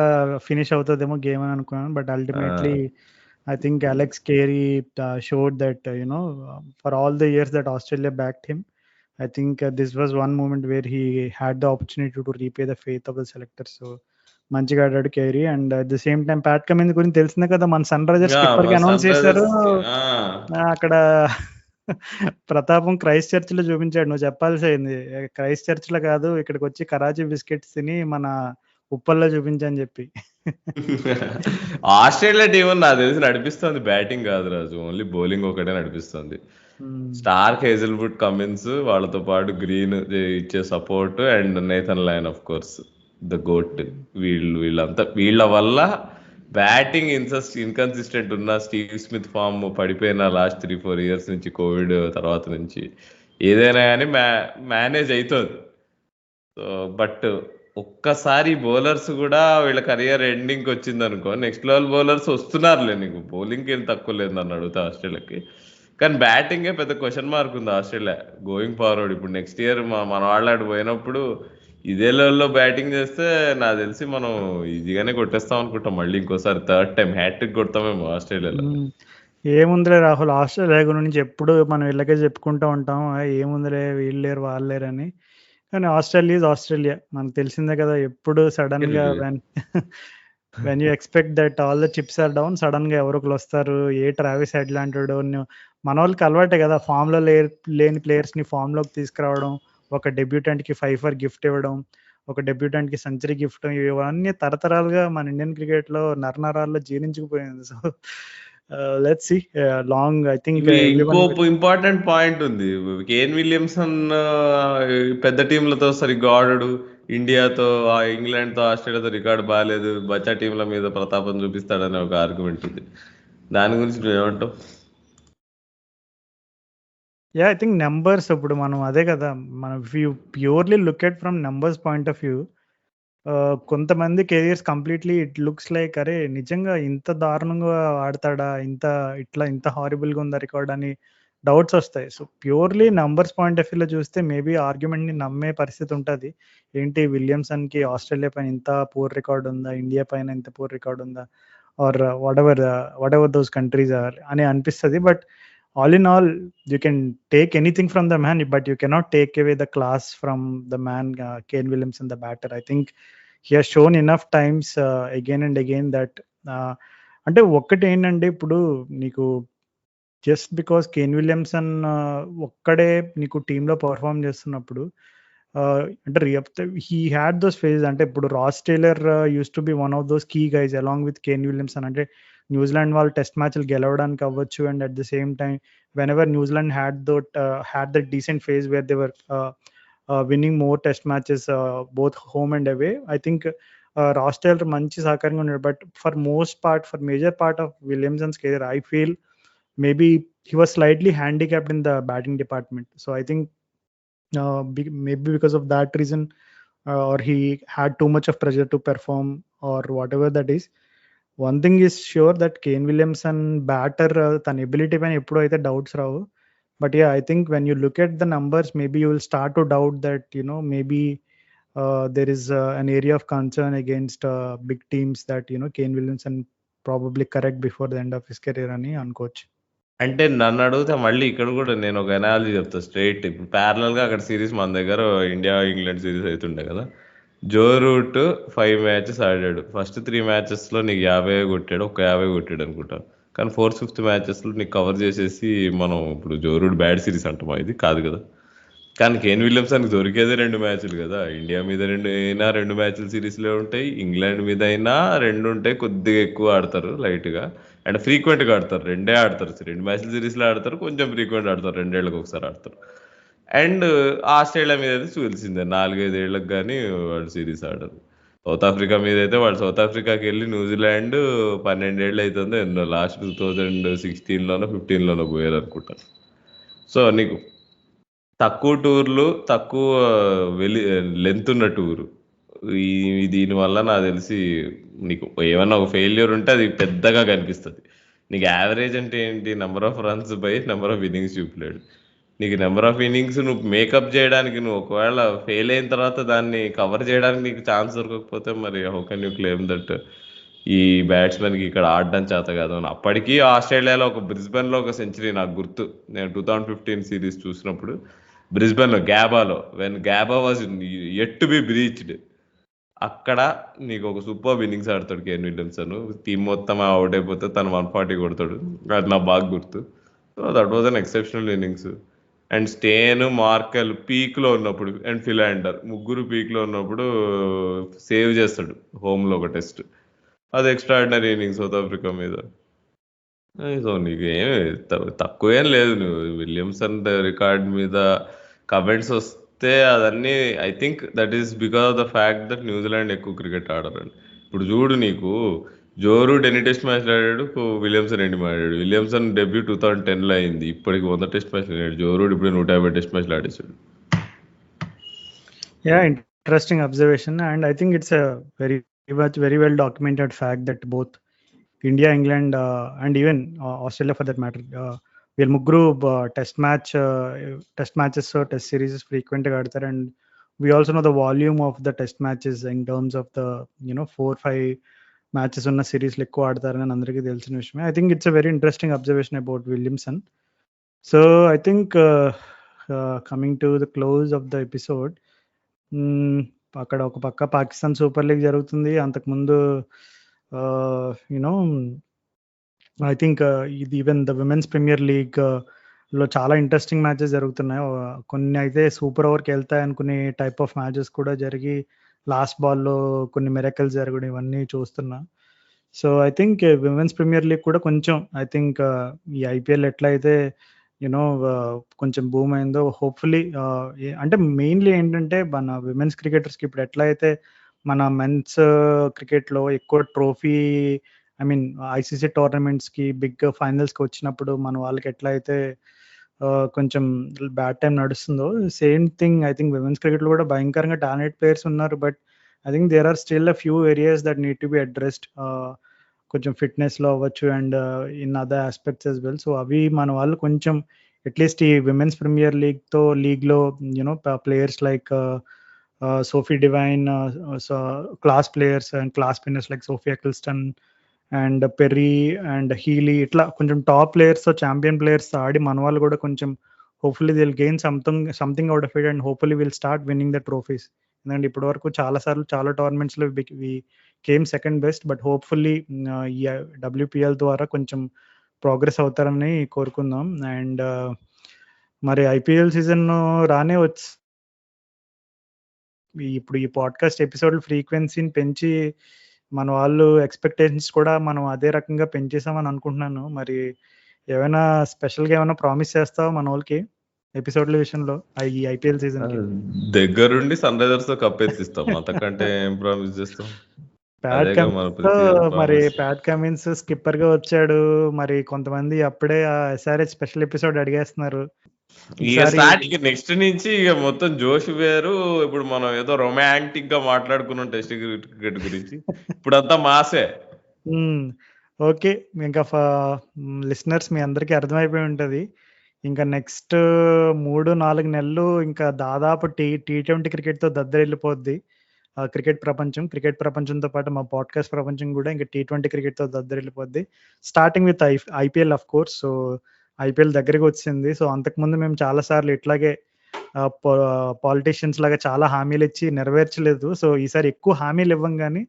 ఫినిష్ అవుతుందేమో గేమ్ అని అనుకున్నాను. But ultimately I think Alex Carey showed that for all the years that Australia backed him, I think this was one moment where he had the opportunity to repay the faith of the selectors. So మంచిగా ఆడాడు Carey. And at the same time Pat Cummins గురించి తెలిసిందే కదా, మన Sunrisers skipper కి announce చేశారు. అక్కడ ప్రతాపం క్రైస్ట్ చర్చ్ లో చూపించాడు. నువ్వు చెప్పాల్సింది క్రైస్ట్ చర్చ్ లో కాదు, ఇక్కడికి వచ్చి కరాచీ బిస్కెట్స్ తిని మన ఉప్పల్లో చూపించని చెప్పి. ఆస్ట్రేలియా టీం నాకు తెలిసి నడిపిస్తుంది బ్యాటింగ్ కాదు రాజు, ఓన్లీ బౌలింగ్ ఒకటే నడిపిస్తుంది. స్టార్క్, హేజల్వుడ్, కమిన్స్, వాళ్ళతో పాటు గ్రీన్ ఇచ్చే support and Nathan Lyon of course the goat. వీళ్ళంతా వీళ్ళ వల్ల బ్యాటింగ్ ఇన్కన్సిస్టెంట్ ఉన్న స్టీవ్ స్మిత్ ఫామ్ పడిపోయిన లాస్ట్ 3-4 years నుంచి, కోవిడ్ తర్వాత నుంచి ఏదైనా కానీ మేనేజ్ అవుతుంది. సో బట్ ఒక్కసారి బౌలర్స్ కూడా వీళ్ళ కెరియర్ ఎండింగ్కి వచ్చింది అనుకో, నెక్స్ట్ లెవెల్ బౌలర్స్ వస్తున్నారులే. నీకు బౌలింగ్కి ఏం తక్కువ లేదు నన్ను అడుగుతా ఆస్ట్రేలియాకి. కానీ బ్యాటింగే పెద్ద క్వశ్చన్ మార్క్ ఉంది ఆస్ట్రేలియా గోయింగ్ ఫార్వర్డ్. ఇప్పుడు నెక్స్ట్ ఇయర్ మన వాళ్ళు ఆడు పోయినప్పుడు ఇదే లెవెల్లో బ్యాటింగ్ చేస్తే నాకు తెలిసి మనం ఈజీగానే కొట్టేస్తాం అనుకుంటాం. మళ్ళీ ఇంకోసారి 3rd time హ్యాట్రిక్ కొడతామేమో ఆస్ట్రేలియాలో. ఏముందిలే రాహుల్, ఆస్ట్రేలియా గురించి ఎప్పుడు మనం వీళ్ళకే చెప్పుకుంటూ ఉంటాం, ఏముందిలే వీళ్ళు లేరు వాళ్ళు లేరని. కానీ ఆస్ట్రేలియా ఈజ్ ఆస్ట్రేలియా, మనకు తెలిసిందే కదా. ఎప్పుడు సడన్ గా when you expect that all the chips are down, sudden గా ఎవరొకరు వస్తారు. ట్రావిస్ హెడ్ లాంటాడు. మన వాళ్ళకి అలవాటే కదా ఫామ్ లో లేని ప్లేయర్స్ ని ఫామ్ లోకి తీసుకురావడం, ఒక డెబ్యూటెంట్ కి 5 గిఫ్ట్ ఇవ్వడం, ఒక డెబ్యూటెంట్ కి సెంచరీ గిఫ్ట్, ఇవన్నీ తరతరాలుగా మన ఇండియన్ క్రికెట్ లో నరనరాల్లో జీర్ణించుకుపోయింది. So let's see long. I think ఇంకో ఇంపార్టెంట్ పాయింట్ ఉంది. కేన్ విలియమ్సన్ పెద్ద టీంలతో సరిగ్గా ఆడాడు. ఇండియాతో, ఇంగ్లాండ్ తో, ఆస్ట్రేలియాతో రికార్డు బాగాలేదు. బచ్చా టీంల మీద ప్రతాపం చూపిస్తాడనే ఒక ఆర్గ్యుమెంట్ ఉంది. దాని గురించి నువ్వేమంటావు? ఐ థింక్ నెంబర్స్, ఇప్పుడు మనం అదే కదా, మనం purely look at from numbers point of view, కొంతమంది careers completely it looks like అరే నిజంగా ఇంత దారుణంగా ఆడతాడా, ఇంత హారిబుల్గా ఉందా రికార్డ్ అని డౌట్స్ వస్తాయి. So purely numbers point of వ్యూలో చూస్తే మేబీ ఆర్గ్యుమెంట్ని నమ్మే పరిస్థితి ఉంటుంది. ఏంటి విలియమ్సన్కి ఆస్ట్రేలియా పైన ఇంత పూర్ రికార్డ్ ఉందా, ఇండియా పైన ఇంత పూర్ రికార్డ్ ఉందా, or whatever those countries are అని అనిపిస్తుంది. But all in all, you can take anything from the man, but you cannot take away the class from the man, Kane Williamson, the batter. I think he has shown enough times again and again that అంటే ఒక్కటి ఏంటంటే ఇప్పుడు నీకు just because Kane Williamson ఒక్కడే నీకు టీంలో perform చేస్తున్నప్పుడు అంటే హీ హ్యాడ్ దోస్ ఫేజెస్. అంటే ఇప్పుడు Ross Taylor used to be one of those key guys along with Kane Williamson. అంటే న్యూజిలాండ్ వాళ్ళు టెస్ట్ మ్యాచ్లు గెలవడానికి అవ్వచ్చు, and at the same time whenever New Zealand had that decent phase where they were winning more test matches both home and away. I think Ross Taylor మంచి సహకారంగా ఉన్నాడు. But for major part of Williamson's career I feel maybe he was slightly handicapped in the batting department. So I think maybe because of that reason, or he had too much of pressure to perform, or whatever that is. One thing is sure that Kane Williamson batter than ability పైన ఎప్పుడు అయితే doubts Rao. But yeah, I think when you look at the numbers, maybe you will start to doubt that, maybe there is an area of concern against big teams that, Kane Williamson probably correct before the end of his career అని అనుకోవచ్చు. అంటే నన్ను అడిగితే మళ్ళీ ఇక్కడ కూడా నేను ఒక ఎనాలజీ చెప్తా స్ట్రైట్. ఇప్పుడు ప్యారలల్గా అక్కడ సిరీస్ మన దగ్గర ఇండియా ఇంగ్లాండ్ సిరీస్ అవుతుండే కదా. జో రూట్ 5 మ్యాచెస్ ఆడాడు. ఫస్ట్ 3 మ్యాచెస్లో నీకు 50 కొట్టాడు, ఒక 50 కొట్టాడు అనుకుంటా. కానీ 4th, 5th మ్యాచెస్లో నీకు కవర్ చేసేసి మనం ఇప్పుడు జో రూట్ బ్యాడ్ సిరీస్ అంటామా? ఇది కాదు కదా. కానీ కేన్ విలియమ్సన్కి దొరికేదే 2 మ్యాచ్లు కదా. ఇండియా మీద 2 మ్యాచ్లు సిరీస్లో ఉంటాయి, ఇంగ్లాండ్ మీద అయినా 2 ఉంటాయి. కొద్దిగా ఎక్కువ ఆడతారు లైట్గా, అండ్ ఫ్రీక్వెంట్గా ఆడతారు. 2 ఆడతారు, 2 మ్యాచ్లు సిరీస్లో ఆడతారు, కొంచెం ఫ్రీక్వెంట్ ఆడతారు, 2 ఏళ్ళకి ఒకసారి ఆడతారు. అండ్ ఆస్ట్రేలియా మీద అయితే చూసిందే 4-5 ఏళ్ళకి కానీ వాళ్ళు సిరీస్ ఆడరు. సౌత్ ఆఫ్రికా మీద అయితే వాళ్ళు సౌత్ ఆఫ్రికాకి వెళ్ళి న్యూజిలాండ్ 12 ఏళ్ళు అవుతుందో ఎన్నో, లాస్ట్ 2016లోనో 15లోనో పోయారు అనుకుంటాను. సో నీకు తక్కువ టూర్లు, తక్కువ లెంత్ ఉన్న టూరు, దీనివల్ల నాకు తెలిసి నీకు ఏమన్నా ఒక ఫెయిల్యూర్ ఉంటే అది పెద్దగా కనిపిస్తుంది. నీకు యావరేజ్ అంటే ఏంటి? Number of runs by number of innings చూపలేడు. నీకు నెంబర్ ఆఫ్ ఇన్నింగ్స్ నువ్వు మేకప్ చేయడానికి, నువ్వు ఒకవేళ ఫెయిల్ అయిన తర్వాత దాన్ని కవర్ చేయడానికి నీకు ఛాన్స్ దొరకకపోతే మరి how can you claim that ఈ బ్యాట్స్మెన్కి ఇక్కడ ఆడడం చేత కాదు అని. అప్పటికీ ఆస్ట్రేలియాలో ఒక బ్రిస్బెన్లో ఒక సెంచరీ నాకు గుర్తు. నేను 2015 సిరీస్ చూసినప్పుడు బ్రిస్బెన్లో గ్యాబాలో, when Gabba was yet to be breached, అక్కడ నీకు ఒక సూపర్ ఇన్నింగ్స్ ఆడతాడు కేన్ విలియమ్సన్. టీం మొత్తం అవుట్ అయిపోతే తను 140 కొడతాడు. అది నాకు బాగా గుర్తు. So that was an exceptional innings. And Steyn, Morkel పీక్లో ఉన్నప్పుడు, అండ్ ఫిలాండర్ ముగ్గురు పీక్లో ఉన్నప్పుడు సేవ్ చేస్తాడు హోమ్లో ఒక టెస్ట్. అది ఎక్స్ట్రాడినరీ ఇన్నింగ్స్ సౌత్ ఆఫ్రికా మీద. సో నీకు ఏమి తక్కువేం లేదు. నువ్వు విలియమ్సన్ రికార్డ్ మీద కమెంట్స్ వస్తే అదన్నీ I think that is because of the fact that New Zealand ఎక్కువ క్రికెట్ ఆడరండి. ఇప్పుడు చూడు, నీకు జో రూట్ ఎన్ని టెస్ట్ మ్యాచ్లు ఆడాడు, విలియమ్సన్ ఎన్ని ఆడాడు. విలియమ్సన్ డెబ్యూ 2010లో అయింది, ఇప్పటికి 100 టెస్ట్ మ్యాచ్లు ఆడాడు. జో రూట్ ఇప్పుడు 150 టెస్ట్ మ్యాచ్లు ఆడేసాడు. Yeah, interesting observation, and I think it's a very well documented fact that both India, England, and even Australia for that matter, వీళ్ళు ముగ్గురు టెస్ట్ మ్యాచెస్, టెస్ట్ సిరీసెస్ ఫ్రీక్వెంట్గా ఆడతారు. And we also know the volume of the test matches in terms of the 4-5 matches ఉన్న సిరీస్లు ఎక్కువ ఆడతారని అందరికీ తెలిసిన విషయమే. I think it's a very interesting observation about Williamson. So I think coming to the close of the episode, అక్కడ ఒక పక్క పాకిస్తాన్ సూపర్ లీగ్ జరుగుతుంది. అంతకుముందు ఐ థింక్ ఇది even the women's premier league లో చాలా ఇంట్రెస్టింగ్ మ్యాచెస్ జరుగుతున్నాయి. కొన్ని అయితే సూపర్ ఓవర్కి వెళ్తాయి అనుకునే టైప్ ఆఫ్ మ్యాచెస్ కూడా జరిగి లాస్ట్ బాల్లో కొన్ని మిరకల్స్ జరగడం ఇవన్నీ చూస్తున్నా. So I think women's premier league కూడా కొంచెం ఐ థింక్ ఈ ఐపీఎల్ ఎట్లయితే కొంచెం బూమ్ అయిందో, హోప్ఫుల్లీ అంటే మెయిన్లీ ఏంటంటే మన విమెన్స్ క్రికెటర్స్కి ఇప్పుడు ఎట్లయితే మన మెన్స్ క్రికెట్లో ఎక్కువ ట్రోఫీ, ఐ మీన్ ఐసీసీ టోర్నమెంట్స్కి బిగ్ ఫైనల్స్కి వచ్చినప్పుడు మన వాళ్ళకి ఎట్లయితే కొంచెం బ్యాడ్ టైం నడుస్తుందో, same thing I think women's క్రికెట్లో కూడా భయంకరంగా టాలెంట్ ప్లేయర్స్ ఉన్నారు. But I think there are still a few areas that need to be addressed, కొంచెం ఫిట్నెస్లో అవ్వచ్చు and in other aspects as well. So అవి మన వాళ్ళు కొంచెం అట్లీస్ట్ ఈ విమెన్స్ ప్రీమియర్ లీగ్లో players like Sophie Devine, class players and class spinners like Sophie Eccleston and Perry and Healy, ఇట్లా కొంచెం టాప్ ప్లేయర్స్, ఛాంపియన్ ప్లేయర్స్ ఆడి మన వాళ్ళు కూడా కొంచెం hopefully they will gain something out of it and hopefully will start winning the trophies. ఎందుకంటే ఇప్పటి వరకు చాలాసార్లు చాలా టోర్నమెంట్స్లో we came second best, but hopefully ఈ WPL ద్వారా కొంచెం ప్రోగ్రెస్ అవుతారని కోరుకుందాం. అండ్ మరి ఐపీఎల్ సీజన్ రానే ఇప్పుడు ఈ పాడ్కాస్ట్ ఎపిసోడ్ ఫ్రీక్వెన్సీని పెంచి మన వాళ్ళు ఎక్స్పెక్టేషన్స్ కూడా మనం అదే రకంగా పెంచేసామని అనుకుంటున్నాను. మరి ఏమైనా స్పెషల్గా ఏమైనా ప్రామిస్ చేస్తావా మన వాళ్ళకి? ఎపిసోడ్ల విషయంలో ఈ ఐపీఎల్ సీజన్ కి దగ్గరుండి సన్ రైజర్స్ తో కప్పెత్తిస్తాం, అంతకంటే ఏం ప్రామిస్ చేస్తాం? ప్యాట్ అదేగా మన కమిన్స్ ప్రతి ఇయర్ మరి ప్రామిస్. ప్యాట్ కమిన్స్ స్కిప్పర్ గా వచ్చాడు. మరి కొంతమంది అప్పుడే ఆ ఎస్ఆర్హెచ్ స్పెషల్ ఎపిసోడ్ అడిగేస్తున్నారు. ఇక ఈసారి స్టార్ట్ ఇక నెక్స్ట్ నుంచి ఇక మొత్తం జోష్ వేరు. ఇప్పుడు మనం ఏదో రొమాంటిక్ గా మాట్లాడుకున్నాం టెస్ట్ క్రికెట్ గురించి, ఇప్పుడంతా మాసే. ఓకే, ఇంకా లిసనర్స్ మీ అందరికీ అర్థమైపోయి ఉంటది. ఇంకా నెక్స్ట్ 3-4 నెలలు ఇంకా దాదాపు టీ20 క్రికెట్ తో దద్దరిల్లిపోద్ది క్రికెట్ ప్రపంచంతో పాటు మా పాడ్కాస్ట్ ప్రపంచం కూడా ఇంకా టీ20 క్రికెట్ తో దద్దరిల్లిపోద్ది. Starting with IPL of course. So IPL దగ్గరికి వచ్చింది. సో అంతకుముందు మేము చాలా సార్లు ఇట్లాగే పాలిటీషియన్స్ లాగా చాలా హామీలు ఇచ్చి నెరవేర్చలేదు. సో ఈసారి ఎక్కువ హామీలు ఇవ్వం కానీ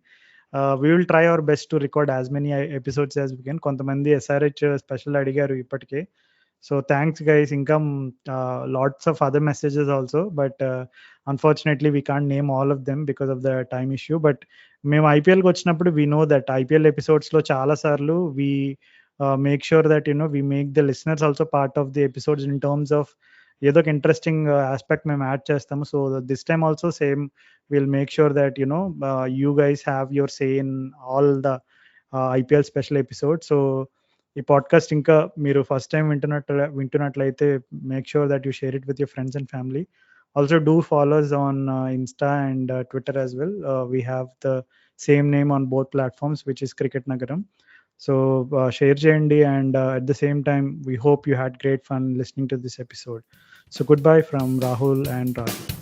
we will try our best to record as many episodes as we can. కొంతమంది ఎస్ఆర్హెచ్ స్పెషల్ అడిగారు ఇప్పటికే. So thanks guys. ఇంకా lots of other messages also, but unfortunately we can't name all of them because of the time issue. But మేము ఐపీఎల్కి వచ్చినప్పుడు we know that IPL ఎపిసోడ్స్లో చాలా సార్లు we make sure that we make the listeners also part of the episodes in terms of ఏదో ఒక interesting aspect మేము add చేస్తాము. So this time also same we'll make sure that you guys have your say in all the IPL special episodes. So ఈ podcast ఇంకా మీరు first time వింటున్నట్లయితే make sure that you share it with your friends and family. Also do follows on insta and Twitter as well. We have the same name on both platforms which is cricket Nagaram. So share చేయండి, and at the same time we hope you had great fun listening to this episode. So goodbye from Rahul and Raju.